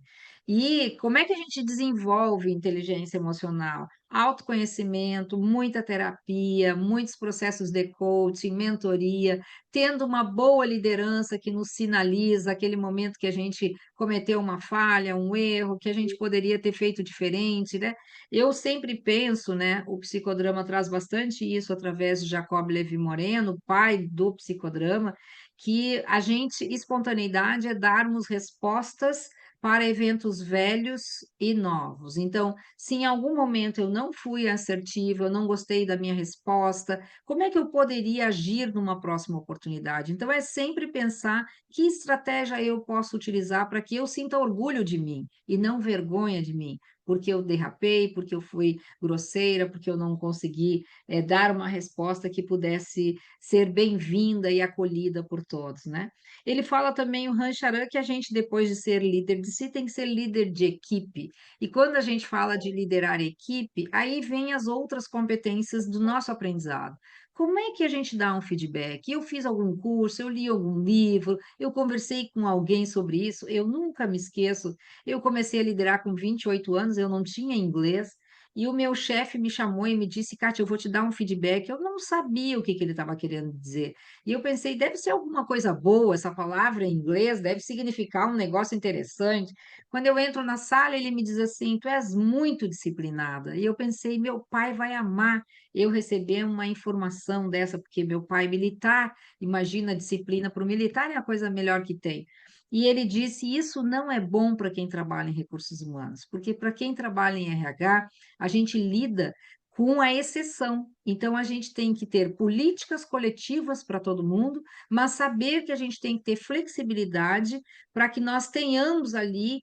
E como é que a gente desenvolve inteligência emocional? Autoconhecimento, muita terapia, muitos processos de coaching, mentoria, tendo uma boa liderança que nos sinaliza aquele momento que a gente cometeu uma falha, um erro, que a gente poderia ter feito diferente, né? Eu sempre penso, né? O psicodrama traz bastante isso através de Jacob Levi Moreno, pai do psicodrama, que a gente, espontaneidade é darmos respostas para eventos velhos e novos. Então, se em algum momento eu não fui assertiva, eu não gostei da minha resposta, como é que eu poderia agir numa próxima oportunidade? Então, é sempre pensar que estratégia eu posso utilizar para que eu sinta orgulho de mim e não vergonha de mim. Porque eu derrapei, porque eu fui grosseira, porque eu não consegui dar uma resposta que pudesse ser bem-vinda e acolhida por todos, né? Ele fala também, o Rancharan, que a gente, depois de ser líder de si, tem que ser líder de equipe. E quando a gente fala de liderar equipe, aí vem as outras competências do nosso aprendizado. Como é que a gente dá um feedback? Eu fiz algum curso, eu li algum livro, eu conversei com alguém sobre isso, eu nunca me esqueço. Eu comecei a liderar com 28 anos, eu não tinha inglês. E o meu chefe me chamou e me disse, Kátia, eu vou te dar um feedback. Eu não sabia o que que ele estava querendo dizer. E eu pensei, deve ser alguma coisa boa, essa palavra em inglês deve significar um negócio interessante. Quando eu entro na sala, ele me diz assim: Tu és muito disciplinada. E eu pensei, meu pai vai amar eu receber uma informação dessa, porque meu pai é militar, imagina, disciplina para o militar é a coisa melhor que tem. E ele disse: Isso não é bom para quem trabalha em recursos humanos, porque para quem trabalha em RH, a gente lida com a exceção. Então, a gente tem que ter políticas coletivas para todo mundo, mas saber que a gente tem que ter flexibilidade para que nós tenhamos ali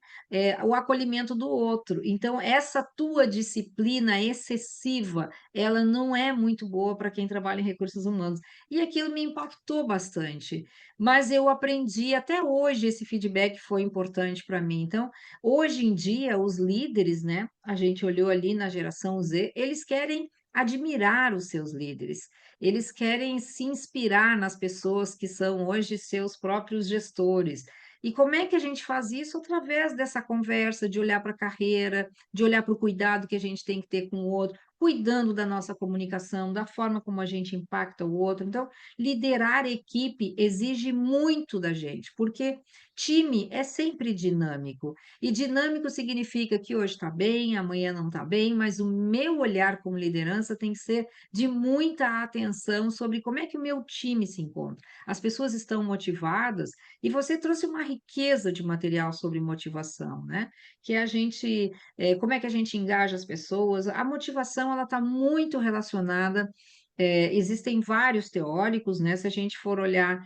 o acolhimento do outro. Então, essa tua disciplina excessiva, ela não é muito boa para quem trabalha em recursos humanos. E aquilo me impactou bastante. Mas eu aprendi, até hoje, esse feedback foi importante para mim. Então, hoje em dia, os líderes, né? A gente olhou ali na geração Z, eles querem admirar os seus líderes, eles querem se inspirar nas pessoas que são hoje seus próprios gestores. E como é que a gente faz isso? Através dessa conversa, de olhar para a carreira, de olhar para o cuidado que a gente tem que ter com o outro, cuidando da nossa comunicação, da forma como a gente impacta o outro. Então, liderar equipe exige muito da gente, porque time é sempre dinâmico. E dinâmico significa que hoje está bem, amanhã não está bem, mas o meu olhar como liderança tem que ser de muita atenção sobre como é que o meu time se encontra. As pessoas estão motivadas, e você trouxe uma riqueza de material sobre motivação, né? Que a gente, como é que a gente engaja as pessoas? A motivação, ela está muito relacionada. Existem vários teóricos, né? Se a gente for olhar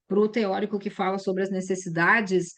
para o teórico que fala sobre as necessidades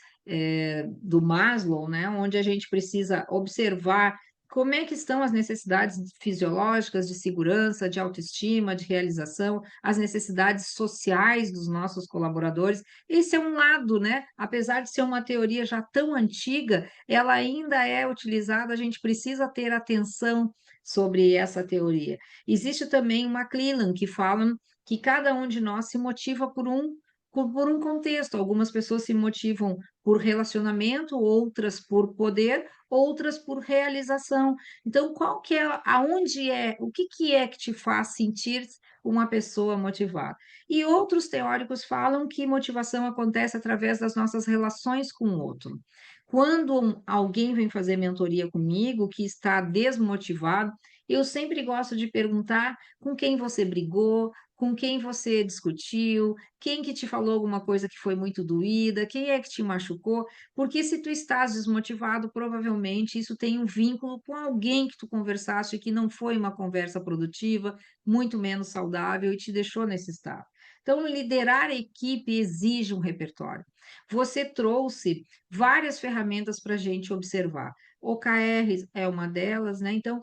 do Maslow, né? Onde a gente precisa observar como é que estão as necessidades fisiológicas de segurança, de autoestima, de realização, as necessidades sociais dos nossos colaboradores. Esse é um lado, né? Apesar de ser uma teoria já tão antiga, ela ainda é utilizada, a gente precisa ter atenção sobre essa teoria. Existe também uma McClellan que fala que cada um de nós se motiva por um contexto. Algumas pessoas se motivam por relacionamento, outras por poder, outras por realização. Então, qual que é, aonde é, o que é que te faz sentir uma pessoa motivada? E outros teóricos falam que motivação acontece através das nossas relações com o outro. Quando alguém vem fazer mentoria comigo que está desmotivado, eu sempre gosto de perguntar com quem você brigou, com quem você discutiu, quem que te falou alguma coisa que foi muito doída, quem é que te machucou, porque se tu estás desmotivado, provavelmente isso tem um vínculo com alguém que tu conversaste que não foi uma conversa produtiva, muito menos saudável e te deixou nesse estado. Então, liderar a equipe exige um repertório. Você trouxe várias ferramentas para a gente observar. OKR é uma delas, né? Então,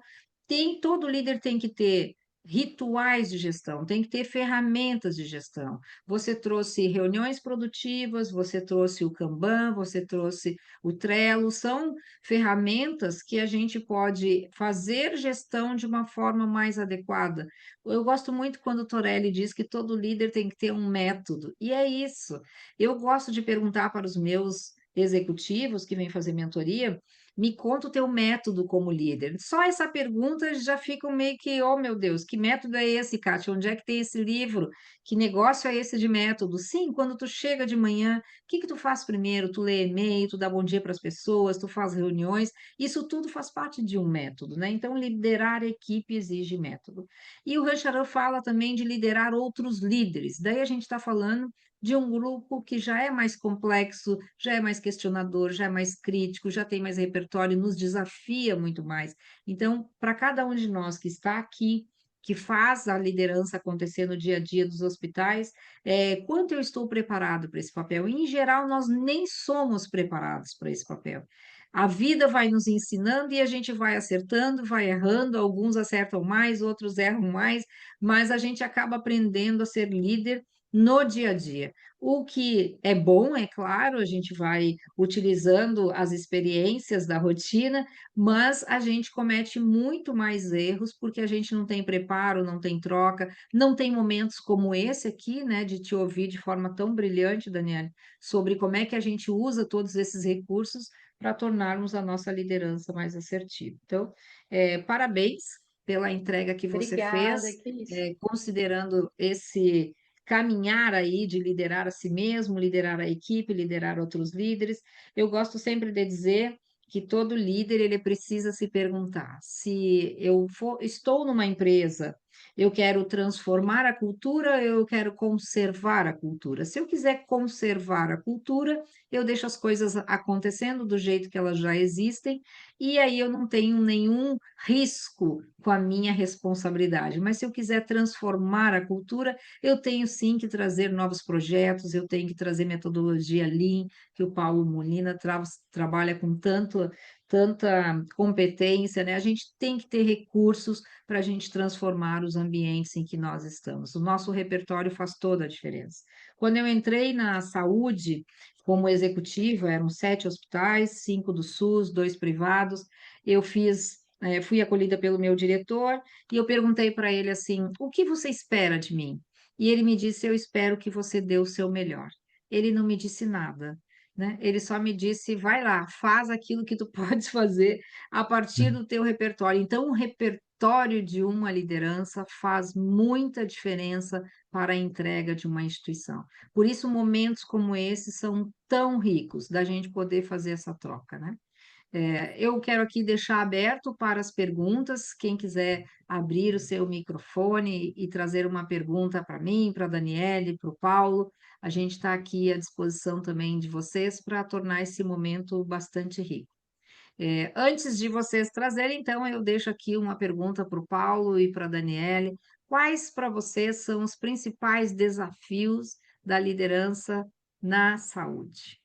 todo líder tem que ter rituais de gestão, tem que ter ferramentas de gestão. Você trouxe reuniões produtivas, você trouxe o Kanban, você trouxe o Trello, são ferramentas que a gente pode fazer gestão de uma forma mais adequada. Eu gosto muito quando o Torelli diz que todo líder tem que ter um método, e é isso. Eu gosto de perguntar para os meus executivos que vêm fazer mentoria, me conta o teu método como líder. Só essa pergunta já fica meio que, oh meu Deus, que método é esse, Kátia? Onde é que tem esse livro? Que negócio é esse de método? Sim, quando tu chega de manhã, o que que tu faz primeiro? Tu lê e-mail, tu dá bom dia para as pessoas, tu faz reuniões, isso tudo faz parte de um método, né? Então, liderar a equipe exige método. E o Rancharan fala também de liderar outros líderes. Daí a gente está falando de um grupo que já é mais complexo, já é mais questionador, já é mais crítico, já tem mais repertório, nos desafia muito mais. Então, para cada um de nós que está aqui, que faz a liderança acontecer no dia a dia dos hospitais, quanto eu estou preparado para esse papel? Em geral, nós nem somos preparados para esse papel. A vida vai nos ensinando e a gente vai acertando, vai errando, alguns acertam mais, outros erram mais, mas a gente acaba aprendendo a ser líder no dia a dia. O que é bom, é claro, a gente vai utilizando as experiências da rotina, mas a gente comete muito mais erros porque a gente não tem preparo, não tem troca, não tem momentos como esse aqui, né, de te ouvir de forma tão brilhante, Daniela, sobre como é que a gente usa todos esses recursos para tornarmos a nossa liderança mais assertiva. Então, parabéns pela entrega que você Obrigada, fez, que isso. considerando esse caminhar aí de liderar a si mesmo, liderar a equipe, liderar outros líderes. Eu gosto sempre de dizer que todo líder ele precisa se perguntar: se estou numa empresa, eu quero transformar a cultura, eu quero conservar a cultura. Se eu quiser conservar a cultura, eu deixo as coisas acontecendo do jeito que elas já existem, e aí eu não tenho nenhum risco com a minha responsabilidade. Mas se eu quiser transformar a cultura, eu tenho sim que trazer novos projetos, eu tenho que trazer metodologia Lean, que o Paulo Molina trabalha com tanta competência, né? A gente tem que ter recursos para a gente transformar os ambientes em que nós estamos. O nosso repertório faz toda a diferença. Quando eu entrei na saúde como executiva, eram 7 hospitais, 5 do SUS, 2 privados, eu fiz fui acolhida pelo meu diretor e eu perguntei para ele assim: o que você espera de mim? E ele me disse: eu espero que você dê o seu melhor. Ele não me disse nada, né? Ele só me disse: vai lá, faz aquilo que tu podes fazer a partir do teu repertório. Então, o repertório de uma liderança faz muita diferença para a entrega de uma instituição. Por isso, momentos como esses são tão ricos da gente poder fazer essa troca, né? Eu quero aqui deixar aberto para as perguntas. Quem quiser abrir o seu microfone e trazer uma pergunta para mim, para a Daniele, para o Paulo, a gente está aqui à disposição também de vocês para tornar esse momento bastante rico. Antes de vocês trazerem, então, eu deixo aqui uma pergunta para o Paulo e para a Daniele. Quais para vocês são os principais desafios da liderança na saúde?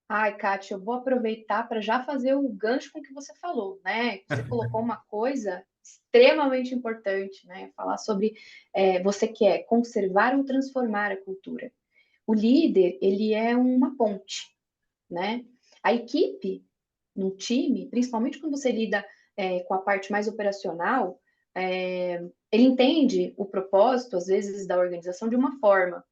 Ai, Kátia, eu vou aproveitar para já fazer o gancho com o que você falou, né? Você colocou uma coisa extremamente importante, né? Falar sobre você quer conservar ou transformar a cultura. O líder, ele é uma ponte, né? A equipe, num time, principalmente quando você lida com a parte mais operacional, ele entende o propósito, às vezes, da organização de uma forma.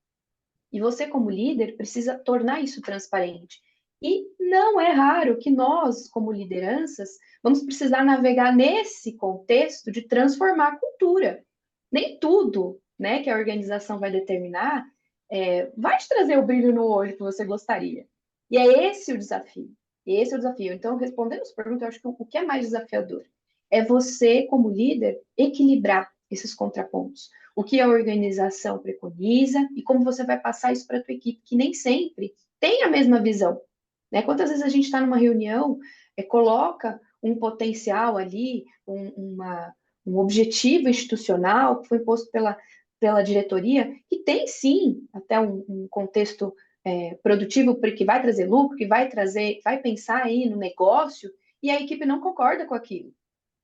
E você, como líder, precisa tornar isso transparente. E não é raro que nós, como lideranças, vamos precisar navegar nesse contexto de transformar a cultura. Nem tudo, né, que a organização vai determinar vai te trazer o brilho no olho que você gostaria. E é esse o desafio. Esse é o desafio. Então, respondendo as perguntas, eu acho que o que é mais desafiador é você, como líder, equilibrar esses contrapontos. O que a organização preconiza e como você vai passar isso para a tua equipe, que nem sempre tem a mesma visão. Né? Quantas vezes a gente está numa reunião, coloca um potencial ali, um objetivo institucional que foi imposto pela diretoria, que tem sim até um contexto produtivo, que vai trazer lucro, que vai pensar aí no negócio, e a equipe não concorda com aquilo.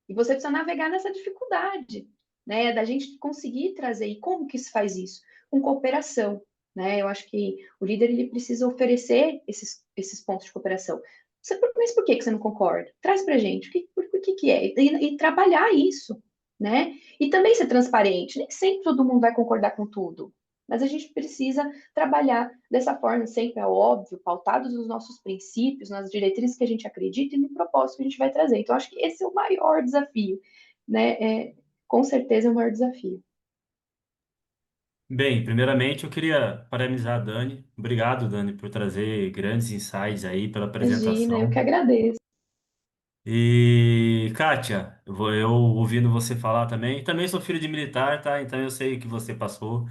E você precisa navegar nessa dificuldade, né, da gente conseguir trazer. E como que se faz isso? Com cooperação, né? Eu acho que o líder ele precisa oferecer esses pontos de cooperação. Mas por que você não concorda? Traz para a gente. Por que é? E trabalhar isso, né? E também ser transparente. Nem sempre todo mundo vai concordar com tudo. Mas a gente precisa trabalhar dessa forma, sempre é óbvio, pautados nos nossos princípios, nas diretrizes que a gente acredita e no propósito que a gente vai trazer. Então, acho que esse é o maior desafio, né? Com certeza é o maior desafio. Bem, primeiramente eu queria parabenizar a Dani. Obrigado, Dani, por trazer grandes insights aí pela Imagina, eu que apresentação. agradeço. E, Kátia, eu ouvindo você falar também sou filho de militar, tá? Então eu sei o que você passou.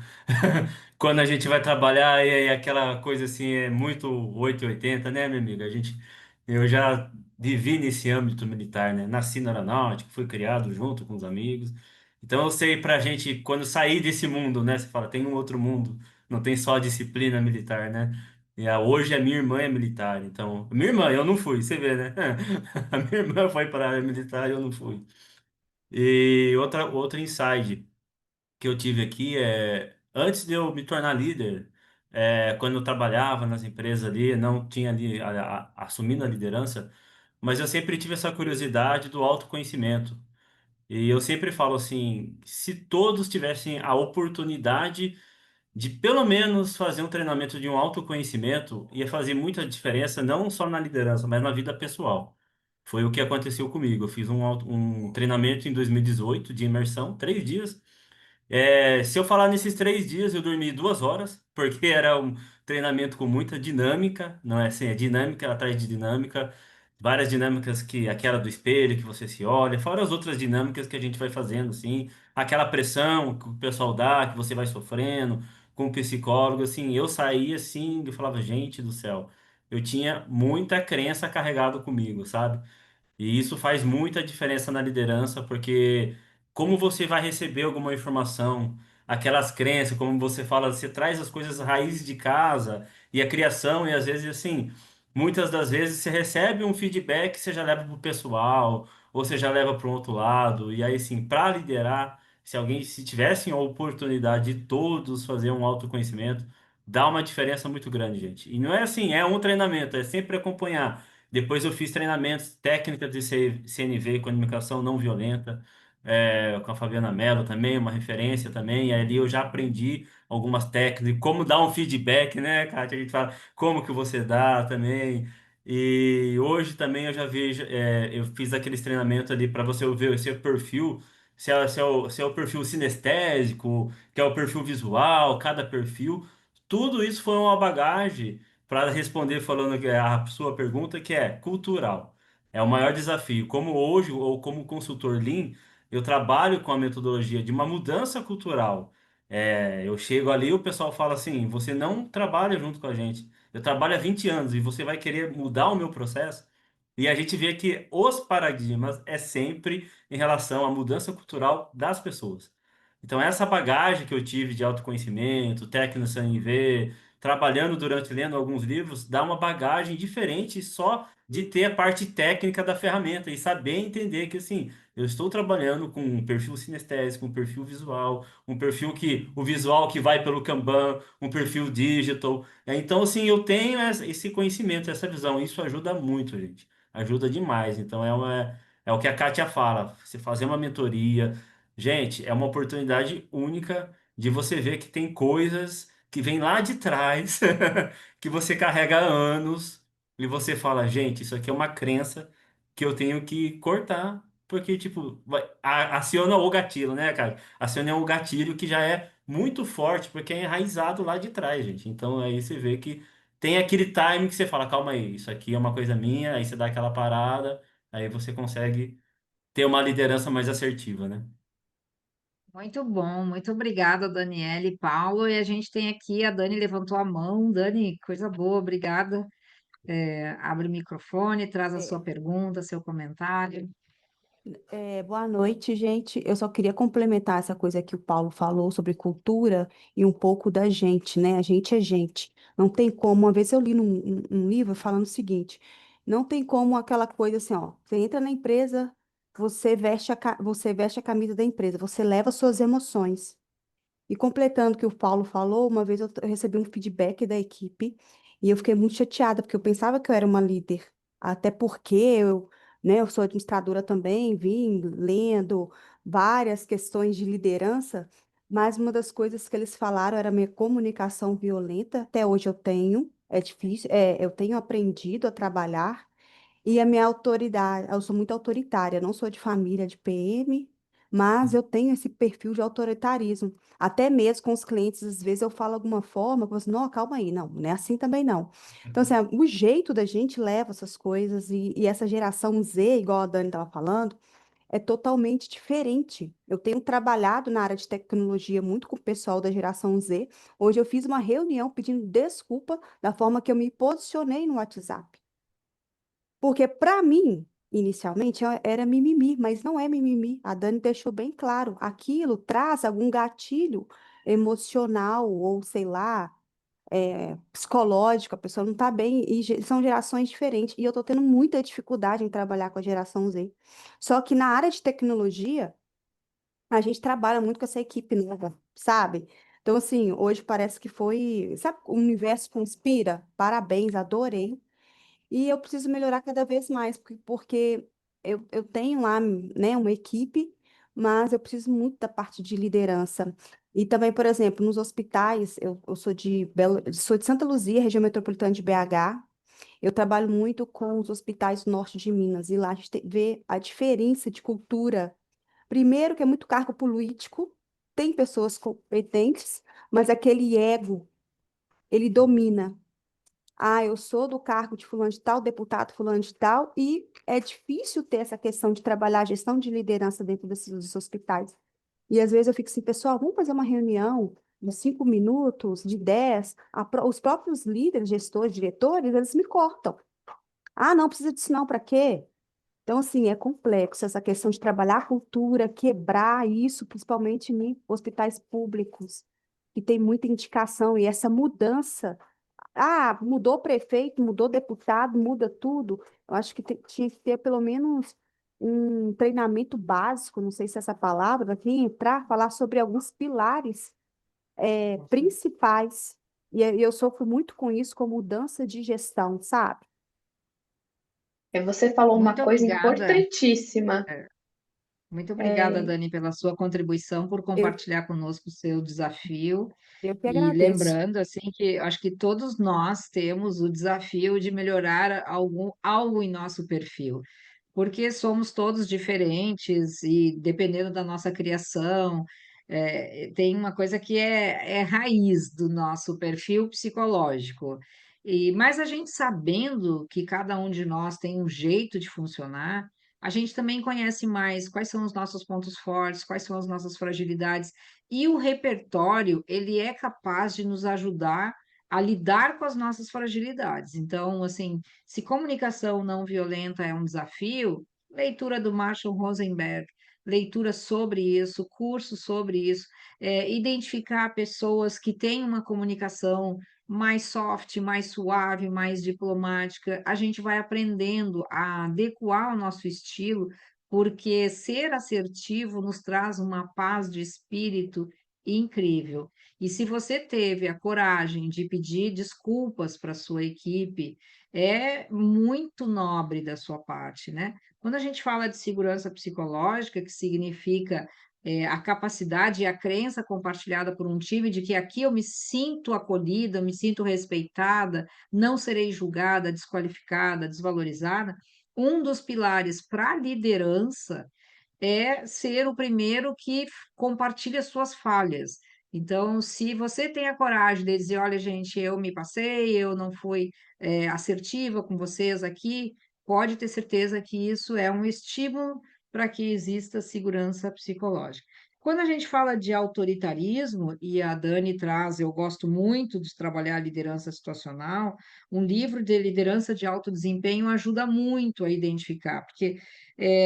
Quando a gente vai trabalhar, e aquela coisa assim, é muito 880, né, minha amiga? Eu já vivi nesse âmbito militar, né? Nasci na aeronáutica, fui criado junto com os amigos. Então eu sei pra gente, quando sair desse mundo, né? Você fala, tem um outro mundo, não tem só a disciplina militar, né? Hoje a minha irmã é militar, então. Minha irmã, eu não fui, você vê, né? A minha irmã foi para a área militar e eu não fui. E outra insight que eu tive aqui antes de eu me tornar líder, quando eu trabalhava nas empresas ali, não tinha ali assumindo a liderança, mas eu sempre tive essa curiosidade do autoconhecimento. E eu sempre falo assim, se todos tivessem a oportunidade de pelo menos fazer um treinamento de um autoconhecimento, ia fazer muita diferença, não só na liderança, mas na vida pessoal. Foi o que aconteceu comigo. Eu fiz um treinamento em 2018 de imersão, 3 dias. Se eu falar nesses 3 dias, eu dormi 2 horas, porque era um treinamento com muita dinâmica, não é assim, é dinâmica atrás de dinâmica, várias dinâmicas que aquela do espelho que você se olha, fora as outras dinâmicas que a gente vai fazendo, assim, aquela pressão que o pessoal dá, que você vai sofrendo, com o psicólogo, assim, eu saía assim, eu falava, gente do céu, eu tinha muita crença carregada comigo, sabe? E isso faz muita diferença na liderança, porque como você vai receber alguma informação, aquelas crenças, como você fala, você traz as coisas raiz de casa e a criação, e às vezes assim, muitas das vezes você recebe um feedback, você já leva para o pessoal, ou você já leva para o outro lado, e aí assim, para liderar, se tivessem a oportunidade de todos fazer um autoconhecimento, dá uma diferença muito grande, gente. E não é assim, é um treinamento, é sempre acompanhar. Depois eu fiz treinamentos técnicas de CNV, comunicação não violenta, com a Fabiana Mello também, uma referência também. E ali eu já aprendi algumas técnicas, como dar um feedback, né, Kátia? A gente fala como que você dá também. E hoje também eu já vejo, eu fiz aqueles treinamentos ali para você ver o seu perfil, se é o perfil sinestésico, que é o perfil visual, cada perfil. Tudo isso foi uma bagagem para responder falando que a sua pergunta, que é cultural. É o maior desafio. Como hoje, ou como consultor Lean, eu trabalho com a metodologia de uma mudança cultural. Eu chego ali e o pessoal fala assim: você não trabalha junto com a gente. Eu trabalho há 20 anos e você vai querer mudar o meu processo? E a gente vê que os paradigmas é sempre em relação à mudança cultural das pessoas. Então, essa bagagem que eu tive de autoconhecimento, técnica CNV, trabalhando durante lendo alguns livros, dá uma bagagem diferente só de ter a parte técnica da ferramenta e saber entender que assim, eu estou trabalhando com um perfil sinestésico, um perfil visual, um perfil que o visual que vai pelo Kanban, um perfil digital. Então, assim, eu tenho esse conhecimento, essa visão. Isso ajuda muito, gente. Ajuda demais. Então, é o que a Kátia fala. Você fazer uma mentoria. Gente, é uma oportunidade única de você ver que tem coisas que vêm lá de trás, que você carrega há anos, e você fala, gente, isso aqui é uma crença que eu tenho que cortar, porque, tipo, aciona o gatilho, né, cara? Aciona o gatilho que já é muito forte, porque é enraizado lá de trás, gente. Então, aí você vê que tem aquele time que você fala, calma aí, isso aqui é uma coisa minha, aí você dá aquela parada, aí você consegue ter uma liderança mais assertiva, né? Muito bom, muito obrigada, Daniele e Paulo. E a gente tem aqui, a Dani levantou a mão. Dani, coisa boa, obrigada. Abre o microfone, traz a sua É, pergunta, seu comentário. boa noite, gente. Eu só queria complementar essa coisa que o Paulo falou sobre cultura e um pouco da gente, né? A gente é gente. Não tem como. Uma vez eu li num livro falando o seguinte: não tem como aquela coisa assim, ó. Você entra na empresa, você veste a camisa da empresa, você leva suas emoções. E completando o que o Paulo falou, uma vez eu recebi um feedback da equipe e eu fiquei muito chateada, porque eu pensava que eu era uma líder. Até porque eu sou administradora também, vim lendo várias questões de liderança, mas uma das coisas que eles falaram era a minha comunicação violenta. Até hoje eu tenho, é difícil, eu tenho aprendido a trabalhar. E a minha autoridade, eu sou muito autoritária, não sou de família de PM, mas eu tenho esse perfil de autoritarismo. Até mesmo com os clientes, às vezes eu falo alguma forma, que você, não, calma aí, não é assim também não. Então, assim, o jeito da gente leva essas coisas e essa geração Z, igual a Dani estava falando, é totalmente diferente. Eu tenho trabalhado na área de tecnologia muito com o pessoal da geração Z. Hoje eu fiz uma reunião pedindo desculpa da forma que eu me posicionei no WhatsApp. Porque para mim, inicialmente, era mimimi, mas não é mimimi. A Dani deixou bem claro. Aquilo traz algum gatilho emocional ou, sei lá, psicológico, a pessoa não está bem, e são gerações diferentes. E eu estou tendo muita dificuldade em trabalhar com a geração Z. Só que na área de tecnologia, a gente trabalha muito com essa equipe nova, sabe? Então, assim, hoje parece que foi. Sabe, o universo conspira? Parabéns, adorei. E eu preciso melhorar cada vez mais, porque eu tenho lá, né, uma equipe, mas eu preciso muito da parte de liderança. E também, por exemplo, nos hospitais, eu sou de Santa Luzia, região metropolitana de BH. Eu trabalho muito com os hospitais do norte de Minas, e lá a gente vê a diferença de cultura. Primeiro, que é muito cargo político, tem pessoas competentes, mas aquele ego, ele domina. Ah, eu sou do cargo de fulano de tal, deputado fulano de tal, e é difícil ter essa questão de trabalhar a gestão de liderança dentro desses hospitais. E às vezes eu fico assim, pessoal, vamos fazer uma reunião de 5 minutos, de 10. Os próprios líderes, gestores, diretores, eles me cortam. Ah, não precisa disso não, para quê? Então, assim, é complexo essa questão de trabalhar a cultura, quebrar isso, principalmente em hospitais públicos, que tem muita indicação, e essa mudança. Ah, mudou prefeito, mudou deputado, muda tudo. Eu acho que tinha que ter pelo menos um treinamento básico, não sei se é essa palavra, aqui entrar, falar sobre alguns pilares principais. E eu sofro muito com isso, com mudança de gestão, sabe? Você falou uma Muito coisa obrigada. importantíssima. Muito obrigada, É, Dani, pela sua contribuição, por Eu, compartilhar conosco o seu desafio. eu que E agradeço. lembrando, assim, que acho que todos nós temos o desafio de melhorar algo em nosso perfil, porque somos todos diferentes e dependendo da nossa criação, tem uma coisa que é raiz do nosso perfil psicológico. Mas a gente sabendo que cada um de nós tem um jeito de funcionar, a gente também conhece mais quais são os nossos pontos fortes, quais são as nossas fragilidades, e o repertório, ele é capaz de nos ajudar a lidar com as nossas fragilidades. Então, assim, se comunicação não violenta é um desafio, leitura do Marshall Rosenberg, leitura sobre isso, curso sobre isso, identificar pessoas que têm uma comunicação mais soft, mais suave, mais diplomática, a gente vai aprendendo a adequar o nosso estilo, porque ser assertivo nos traz uma paz de espírito incrível. E se você teve a coragem de pedir desculpas para a sua equipe, é muito nobre da sua parte, né? Quando a gente fala de segurança psicológica, que significa a capacidade e a crença compartilhada por um time de que aqui eu me sinto acolhida, eu me sinto respeitada, não serei julgada, desqualificada, desvalorizada, um dos pilares para a liderança é ser o primeiro que compartilha suas falhas. Então, se você tem a coragem de dizer, olha, gente, eu me passei, eu não fui assertiva com vocês aqui, pode ter certeza que isso é um estímulo para que exista segurança psicológica. Quando a gente fala de autoritarismo, e a Dani traz, eu gosto muito de trabalhar a liderança situacional, um livro de liderança de alto desempenho ajuda muito a identificar, porque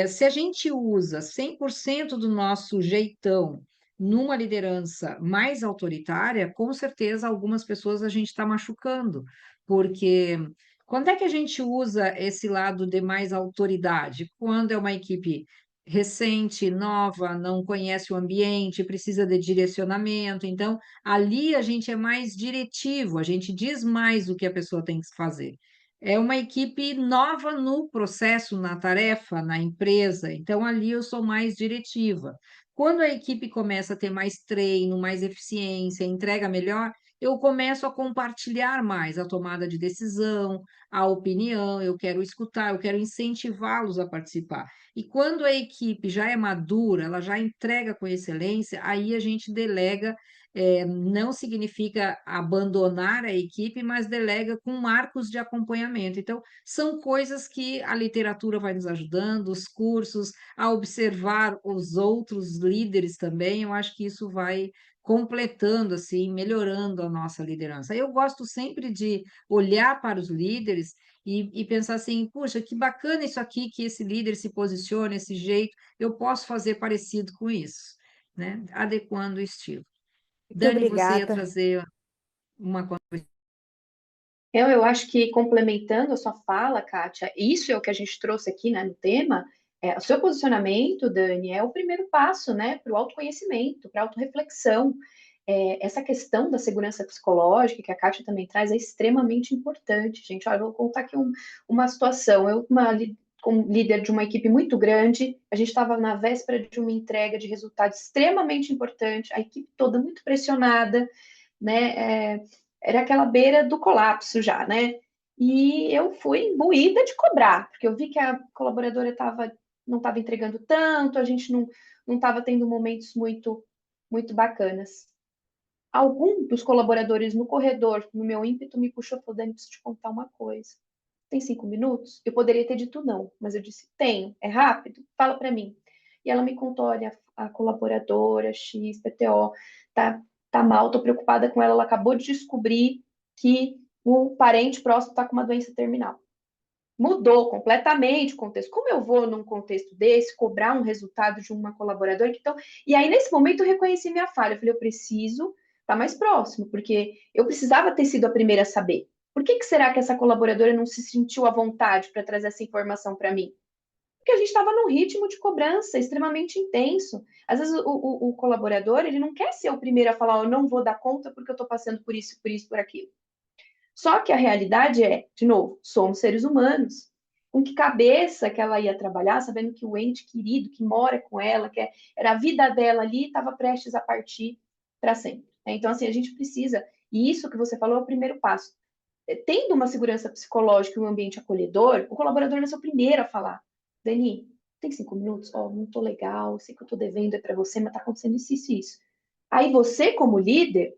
se a gente usa 100% do nosso jeitão numa liderança mais autoritária, com certeza algumas pessoas a gente está machucando, porque quando é que a gente usa esse lado de mais autoridade? Quando é uma equipe recente, nova, não conhece o ambiente, precisa de direcionamento. Então, ali a gente é mais diretivo, a gente diz mais o que a pessoa tem que fazer. É uma equipe nova no processo, na tarefa, na empresa, então ali eu sou mais diretiva. Quando a equipe começa a ter mais treino, mais eficiência, entrega melhor, eu começo a compartilhar mais a tomada de decisão, a opinião, eu quero escutar, eu quero incentivá-los a participar. E quando a equipe já é madura, ela já entrega com excelência, aí a gente delega, não significa abandonar a equipe, mas delega com marcos de acompanhamento. Então, são coisas que a literatura vai nos ajudando, os cursos, a observar os outros líderes também, eu acho que isso vai completando, assim, melhorando a nossa liderança. Eu gosto sempre de olhar para os líderes e pensar assim, puxa, que bacana isso aqui, que esse líder se posiciona, esse jeito, eu posso fazer parecido com isso, né? Adequando o estilo. Muito Dani, você ia obrigada. trazer uma coisa. eu acho que complementando a sua fala, Kátia, isso é o que a gente trouxe aqui, né, no tema. O seu posicionamento, Dani, é o primeiro passo, né, para o autoconhecimento, para a autorreflexão. Essa questão da segurança psicológica que a Kátia também traz é extremamente importante, gente. Olha, eu vou contar aqui uma situação. Como líder de uma equipe muito grande, a gente estava na véspera de uma entrega de resultado extremamente importante, a equipe toda muito pressionada, né? Era aquela beira do colapso já, né? E eu fui imbuída de cobrar, porque eu vi que a colaboradora não estava entregando tanto, a gente não estava tendo momentos muito bacanas. Algum dos colaboradores no corredor, no meu ímpeto, me puxou e falou: Dani, preciso te contar uma coisa. Tem 5 minutos? Eu poderia ter dito não, mas eu disse: tenho. É rápido? Fala para mim. E ela me contou: olha, a colaboradora XPTO tá mal, tô preocupada com ela. Ela acabou de descobrir que o parente próximo está com uma doença terminal. Mudou completamente o contexto. Como eu vou num contexto desse cobrar um resultado de uma colaboradora que então, e aí nesse momento eu reconheci minha falha. Eu falei, eu preciso estar mais próximo, porque eu precisava ter sido a primeira a saber. Por que será que essa colaboradora não se sentiu à vontade para trazer essa informação para mim? Porque a gente estava num ritmo de cobrança extremamente intenso. Às vezes o colaborador ele não quer ser o primeiro a falar, eu não vou dar conta porque eu estou passando por isso, por isso, por aquilo. Só que a realidade é, de novo, somos seres humanos. com que cabeça que ela ia trabalhar, sabendo que o ente querido que mora com ela, era a vida dela ali, estava prestes a partir para sempre. Então, assim, a gente precisa, e isso que você falou é o primeiro passo. Tendo uma segurança psicológica e um ambiente acolhedor, o colaborador vai ser o primeiro a falar: Dani, tem 5 minutos? Ó, não tô legal, sei que eu tô devendo para você, mas tá acontecendo isso, isso, isso. Aí você, como líder,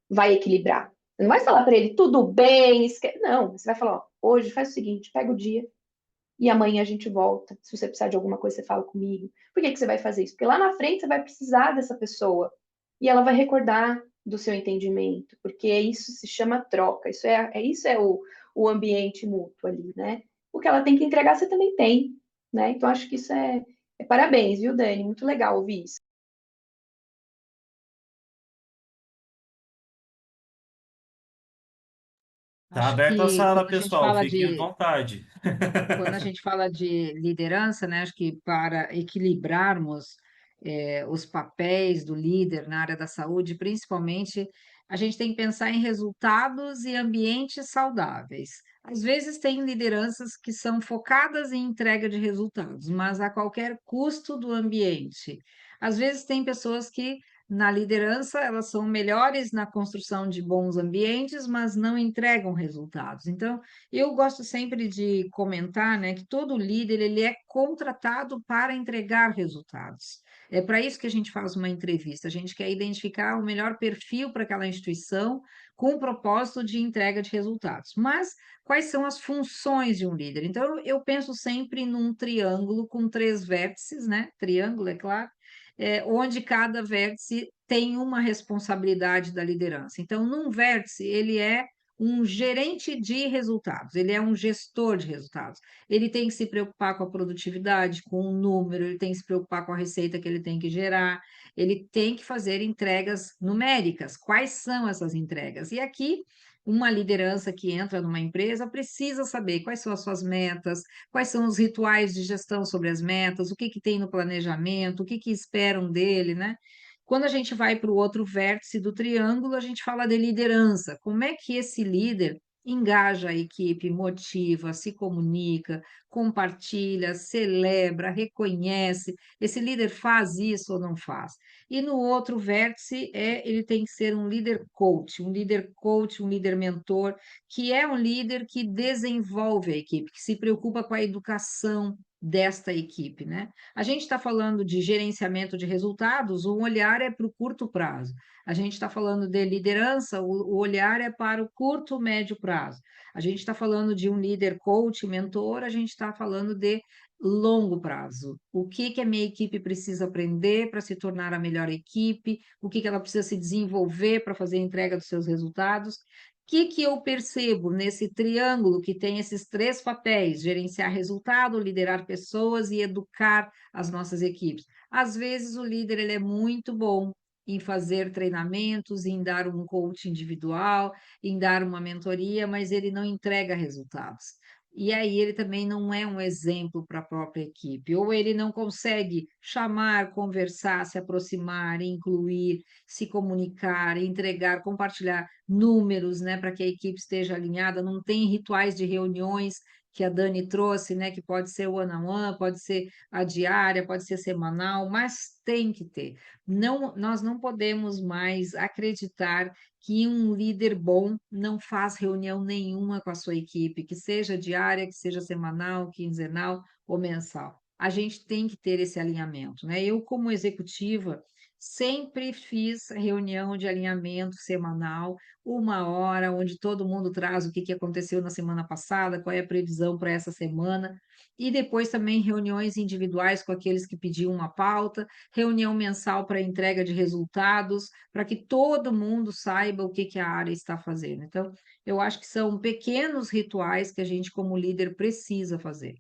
vai equilibrar. Você não vai falar para ele, tudo bem, não, você vai falar, ó, hoje faz o seguinte, pega o dia e amanhã a gente volta. Se você precisar de alguma coisa, você fala comigo. Por que que você vai fazer isso? Porque lá na frente você vai precisar dessa pessoa e ela vai recordar do seu entendimento, porque isso se chama troca, isso é o ambiente mútuo ali, né? O que ela tem que entregar, você também tem, né? Então, acho que isso é parabéns, viu, Dani? Muito legal ouvir isso. Tá Acho aberta a que sala, pessoal, fiquem à vontade. quando a gente fala de liderança, né, acho que para equilibrarmos os papéis do líder na área da saúde, principalmente, a gente tem que pensar em resultados e ambientes saudáveis. Às vezes tem lideranças que são focadas em entrega de resultados, mas a qualquer custo do ambiente. Às vezes tem pessoas que na liderança elas são melhores na construção de bons ambientes, mas não entregam resultados. Então, eu gosto sempre de comentar, né, que todo líder ele é contratado para entregar resultados. É para isso que a gente faz uma entrevista. A gente quer identificar o melhor perfil para aquela instituição com o propósito de entrega de resultados. Mas quais são as funções de um líder? Então, eu penso sempre num triângulo com 3 vértices, né? Triângulo, é claro, onde cada vértice tem uma responsabilidade da liderança. Então, num vértice, ele é um gerente de resultados, ele é um gestor de resultados. Ele tem que se preocupar com a produtividade, com o número, ele tem que se preocupar com a receita que ele tem que gerar, ele tem que fazer entregas numéricas. Quais são essas entregas? E aqui, uma liderança que entra numa empresa precisa saber quais são as suas metas, quais são os rituais de gestão sobre as metas, o que que tem no planejamento, o que que esperam dele, né? Quando a gente vai para o outro vértice do triângulo, a gente fala de liderança. Como é que esse líder engaja a equipe, motiva, se comunica, compartilha, celebra, reconhece? Esse líder faz isso ou não faz? E no outro vértice, ele tem que ser um líder coach, um líder mentor, que é um líder que desenvolve a equipe, que se preocupa com a educação desta equipe, né? A gente está falando de gerenciamento de resultados, o olhar é para o curto prazo. A gente está falando de liderança, o olhar é para o curto, médio prazo. A gente está falando de um líder coach, mentor, a gente está falando de longo prazo. O que que a minha equipe precisa aprender para se tornar a melhor equipe? O que que ela precisa se desenvolver para fazer a entrega dos seus resultados? Que eu percebo nesse triângulo que tem esses 3 papéis: gerenciar resultado, liderar pessoas e educar as nossas equipes? Às vezes o líder ele é muito bom em fazer treinamentos, em dar um coach individual, em dar uma mentoria, mas ele não entrega resultados. E aí ele também não é um exemplo para a própria equipe, ou ele não consegue chamar, conversar, se aproximar, incluir, se comunicar, entregar, compartilhar números, né, para que a equipe esteja alinhada. Não tem rituais de reuniões que a Dani trouxe, né, que pode ser one-on-one, pode ser a diária, pode ser semanal, mas tem que ter. Não, nós não podemos mais acreditar que um líder bom não faz reunião nenhuma com a sua equipe, que seja diária, que seja semanal, quinzenal ou mensal. A gente tem que ter esse alinhamento, né? Eu, como executiva, sempre fiz reunião de alinhamento semanal, 1 hora, onde todo mundo traz o que aconteceu na semana passada, qual é a previsão para essa semana, e depois também reuniões individuais com aqueles que pediam uma pauta, reunião mensal para entrega de resultados, para que todo mundo saiba o que a área está fazendo. Então, eu acho que são pequenos rituais que a gente, como líder, precisa fazer.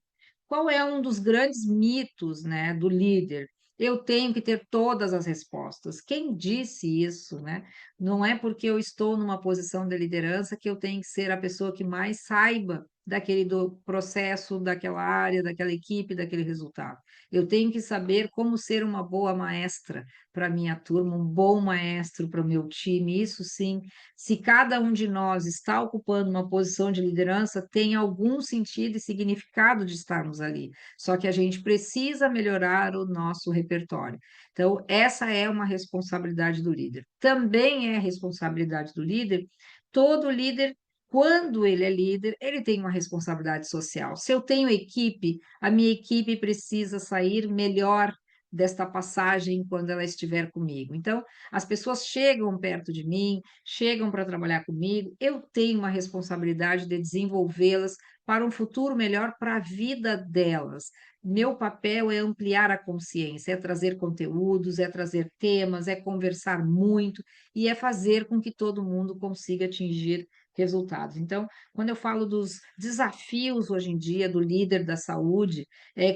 Qual é um dos grandes mitos, né, do líder? Eu tenho que ter todas as respostas. Quem disse isso, né? Não é porque eu estou numa posição de liderança que eu tenho que ser a pessoa que mais saiba do processo, daquela área, daquela equipe, daquele resultado. Eu tenho que saber como ser uma boa maestra para minha turma, um bom maestro para o meu time. Isso sim, se cada um de nós está ocupando uma posição de liderança, tem algum sentido e significado de estarmos ali. Só que a gente precisa melhorar o nosso repertório. Então, essa é uma responsabilidade do líder. Também é responsabilidade do líder, todo líder, quando ele é líder, ele tem uma responsabilidade social. Se eu tenho equipe, a minha equipe precisa sair melhor desta passagem quando ela estiver comigo. Então, as pessoas chegam perto de mim, chegam para trabalhar comigo, eu tenho uma responsabilidade de desenvolvê-las para um futuro melhor para a vida delas. Meu papel é ampliar a consciência, é trazer conteúdos, é trazer temas, é conversar muito e é fazer com que todo mundo consiga atingir resultados. Então, quando eu falo dos desafios hoje em dia do líder da saúde,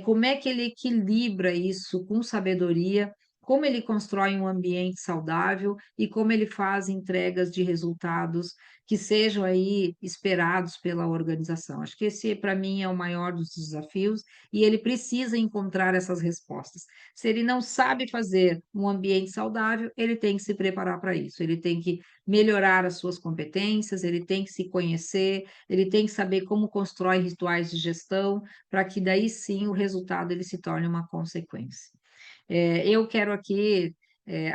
como é que ele equilibra isso com sabedoria, como ele constrói um ambiente saudável e como ele faz entregas de resultados que sejam aí esperados pela organização. Acho que esse, para mim, é o maior dos desafios e ele precisa encontrar essas respostas. Se ele não sabe fazer um ambiente saudável, ele tem que se preparar para isso, ele tem que melhorar as suas competências, ele tem que se conhecer, ele tem que saber como constrói rituais de gestão, para que daí sim o resultado ele se torne uma consequência. Eu quero aqui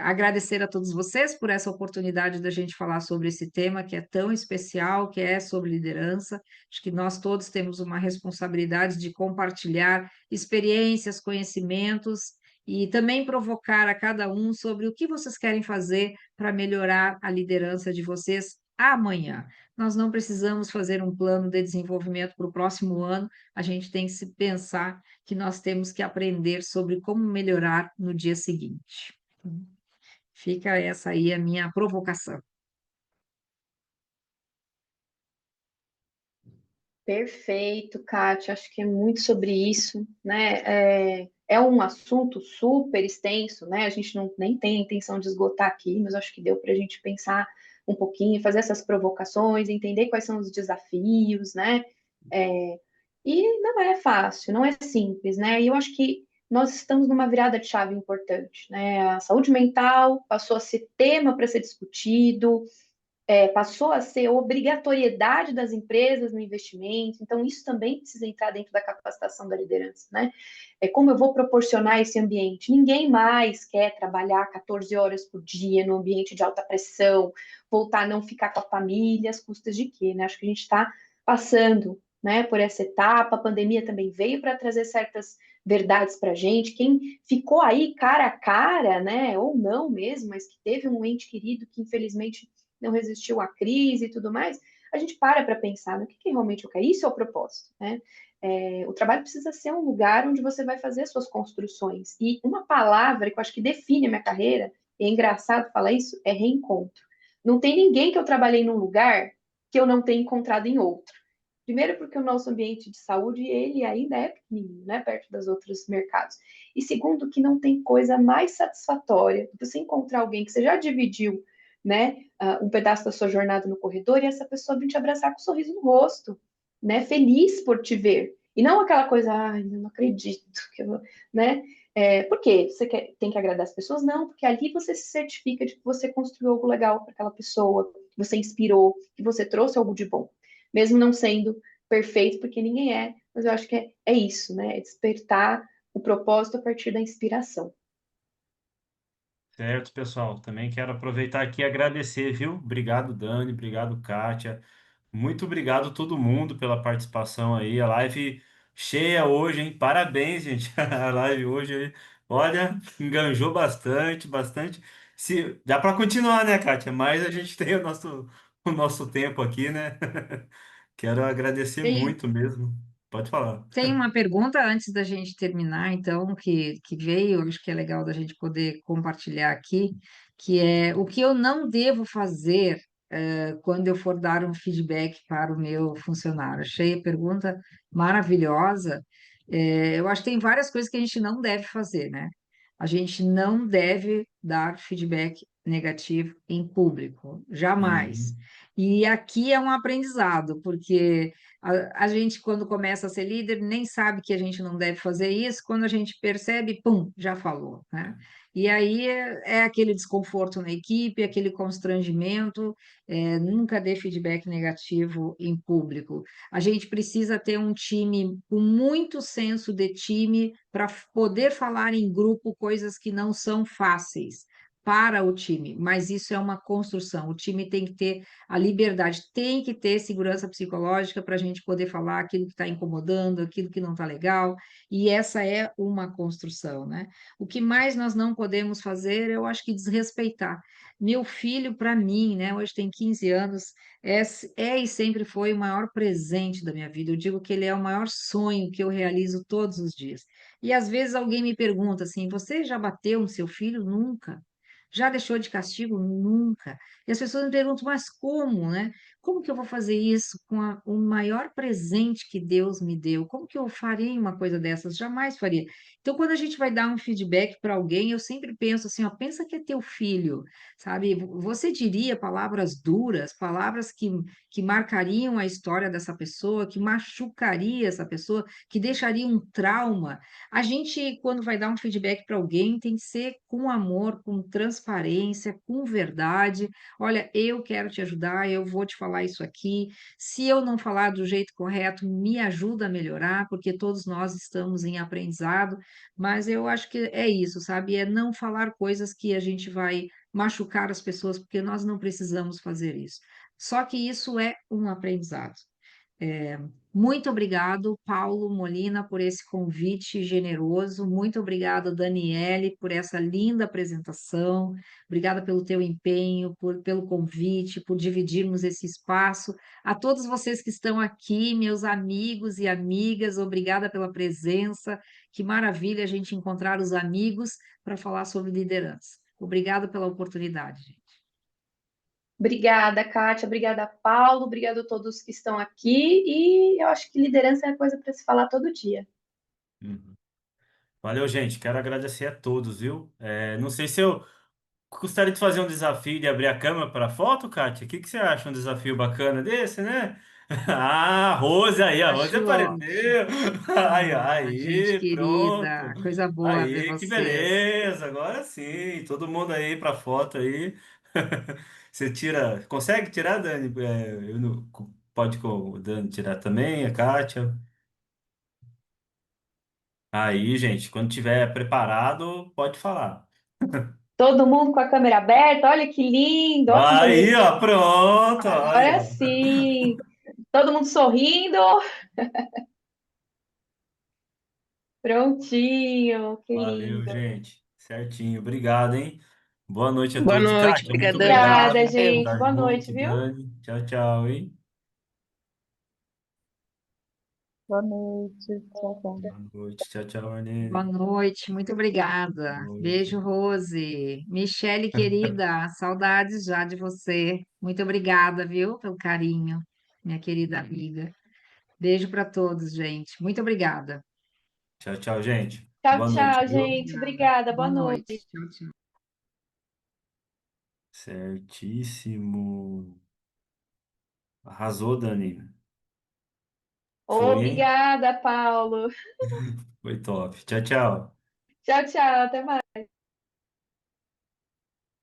agradecer a todos vocês por essa oportunidade da gente falar sobre esse tema que é tão especial, que é sobre liderança. Acho que nós todos temos uma responsabilidade de compartilhar experiências, conhecimentos e também provocar a cada um sobre o que vocês querem fazer para melhorar a liderança de vocês amanhã. Nós não precisamos fazer um plano de desenvolvimento para o próximo ano, a gente tem que se pensar que nós temos que aprender sobre como melhorar no dia seguinte. Fica essa aí a minha provocação. Perfeito, Kátia. Acho que é muito sobre isso, né? É um assunto super extenso, né? A gente não, nem tem a intenção de esgotar aqui, mas acho que deu para a gente pensar um pouquinho, fazer essas provocações, entender quais são os desafios, né? É, e não é fácil, não é simples, né? E eu acho que nós estamos numa virada de chave importante, né? A saúde mental passou a ser tema para ser discutido, passou a ser obrigatoriedade das empresas no investimento, então isso também precisa entrar dentro da capacitação da liderança, né? Como eu vou proporcionar esse ambiente? Ninguém mais quer trabalhar 14 horas por dia no ambiente de alta pressão, voltar a não ficar com a família, às custas de quê, né? Acho que a gente está passando, né, por essa etapa, a pandemia também veio para trazer certas verdades para a gente, quem ficou aí cara a cara, né, ou não mesmo, mas que teve um ente querido que infelizmente não resistiu à crise e tudo mais, a gente para pensar no que realmente eu quero. Isso é o propósito, né? O trabalho precisa ser um lugar onde você vai fazer as suas construções. E uma palavra que eu acho que define a minha carreira, e é engraçado falar isso, é reencontro. Não tem ninguém que eu trabalhei num lugar que eu não tenha encontrado em outro. Primeiro porque o nosso ambiente de saúde, ele ainda é pequenininho, né, perto dos outros mercados. E segundo que não tem coisa mais satisfatória do que você encontrar alguém que você já dividiu, né, um pedaço da sua jornada no corredor e essa pessoa vir te abraçar com um sorriso no rosto, né, feliz por te ver. E não aquela coisa, ai, eu não acredito que eu, né? Por quê? Tem que agradar as pessoas? Não, porque ali você se certifica de que você construiu algo legal para aquela pessoa, que você inspirou, que você trouxe algo de bom. Mesmo não sendo perfeito, porque ninguém é, mas eu acho que é isso, né? É despertar o propósito a partir da inspiração. Certo, pessoal. Também quero aproveitar aqui e agradecer, viu? Obrigado, Dani. Obrigado, Kátia. Muito obrigado a todo mundo pela participação aí. A live cheia hoje, hein? Parabéns, gente. A live hoje, olha, enganjou bastante, bastante. Se, dá para continuar, né, Kátia? Mas a gente tem o nosso tempo aqui, né? Quero agradecer Tem, muito mesmo. Pode falar. tem uma pergunta antes da gente terminar, então, que veio, acho que é legal da gente poder compartilhar aqui, que é o que eu não devo fazer quando eu for dar um feedback para o meu funcionário. Achei a pergunta maravilhosa. Eu acho que tem várias coisas que a gente não deve fazer, né? A gente não deve dar feedback negativo em público, jamais. Uhum. E aqui é um aprendizado, porque A gente, quando começa a ser líder, nem sabe que a gente não deve fazer isso, quando a gente percebe, pum, já falou, né? E aí é aquele desconforto na equipe, aquele constrangimento, nunca dê feedback negativo em público. A gente precisa ter um time com muito senso de time para poder falar em grupo coisas que não são fáceis para o time, mas isso é uma construção. O time tem que ter a liberdade, tem que ter segurança psicológica para a gente poder falar aquilo que está incomodando, aquilo que não está legal, e essa é uma construção, né? O que mais nós não podemos fazer, eu acho que desrespeitar. Meu filho, para mim, né, hoje tem 15 anos, é e sempre foi o maior presente da minha vida. Eu digo que ele é o maior sonho que eu realizo todos os dias. E às vezes alguém me pergunta assim: você já bateu no seu filho? Nunca. Já deixou de castigo? Nunca. E as pessoas me perguntam, mas como, né? Como que eu vou fazer isso com o maior presente que Deus me deu? Como que eu farei uma coisa dessas? Jamais faria. Então, quando a gente vai dar um feedback para alguém, eu sempre penso assim, ó, pensa que é teu filho, sabe? Você diria palavras duras, palavras que marcariam a história dessa pessoa, que machucaria essa pessoa, que deixaria um trauma. A gente, quando vai dar um feedback para alguém, tem que ser com amor, com transparência, com verdade. Olha, eu quero te ajudar, eu vou te falar isso aqui. Se eu não falar do jeito correto, me ajuda a melhorar, porque todos nós estamos em aprendizado. Mas eu acho que é isso, sabe? É não falar coisas que a gente vai machucar as pessoas, porque nós não precisamos fazer isso. Só que isso é um aprendizado. É, muito obrigado, Paulo Molina, por esse convite generoso. Muito obrigada, Daniele, por essa linda apresentação. Obrigada pelo teu empenho, pelo convite, por dividirmos esse espaço. A todos vocês que estão aqui, meus amigos e amigas, obrigada pela presença. Que maravilha a gente encontrar os amigos para falar sobre liderança. Obrigada pela oportunidade, gente. Obrigada, Kátia. Obrigada, Paulo. Obrigada a todos que estão aqui. E eu acho que liderança é coisa para se falar todo dia. Uhum. Valeu, gente. Quero agradecer a todos, viu? Não sei se eu gostaria de fazer um desafio de abrir a câmera para foto, Kátia. O que que você acha? Um desafio bacana desse, né? Ah, a Rose aí, a Rose Acho ótimo. apareceu. Aí, Gente aí, querida, pronto. coisa boa ver Aí, que vocês. beleza. Agora sim, todo mundo aí para foto aí. Você tira, consegue tirar, Dani? Pode com o Dani tirar também, a Kátia. Aí, gente, quando tiver preparado, pode falar. Todo mundo com a câmera aberta. Olha que lindo. Olha, Aí, ó, pronto, aí, agora ó. sim. Todo mundo sorrindo. Prontinho. Que Valeu, lindo. gente. Certinho. Obrigado, hein? Boa noite a Boa todos. noite, Kátia, muito brigadão, gente. Obrigada, obrigado por Valeu. gente. estar Boa noite, junto, viu? Dani. Tchau, tchau, hein? Boa noite. Tchau, tchau. Boa noite. Tchau, tchau, Boa Arnene. noite, muito obrigada. Boa Beijo, noite. Rose. Michele, querida, saudades já de você. Muito obrigada, viu, pelo carinho, minha querida amiga. Beijo para todos, gente. Muito obrigada. Tchau, tchau, gente. Tchau, Boa noite, tchau, viu? gente. Obrigada. Obrigada. Boa Boa noite. noite. Tchau, tchau. Certíssimo. Arrasou, Dani. Foi, hein? Obrigada, Paulo. Foi top. Tchau, tchau. Tchau, tchau. Até mais.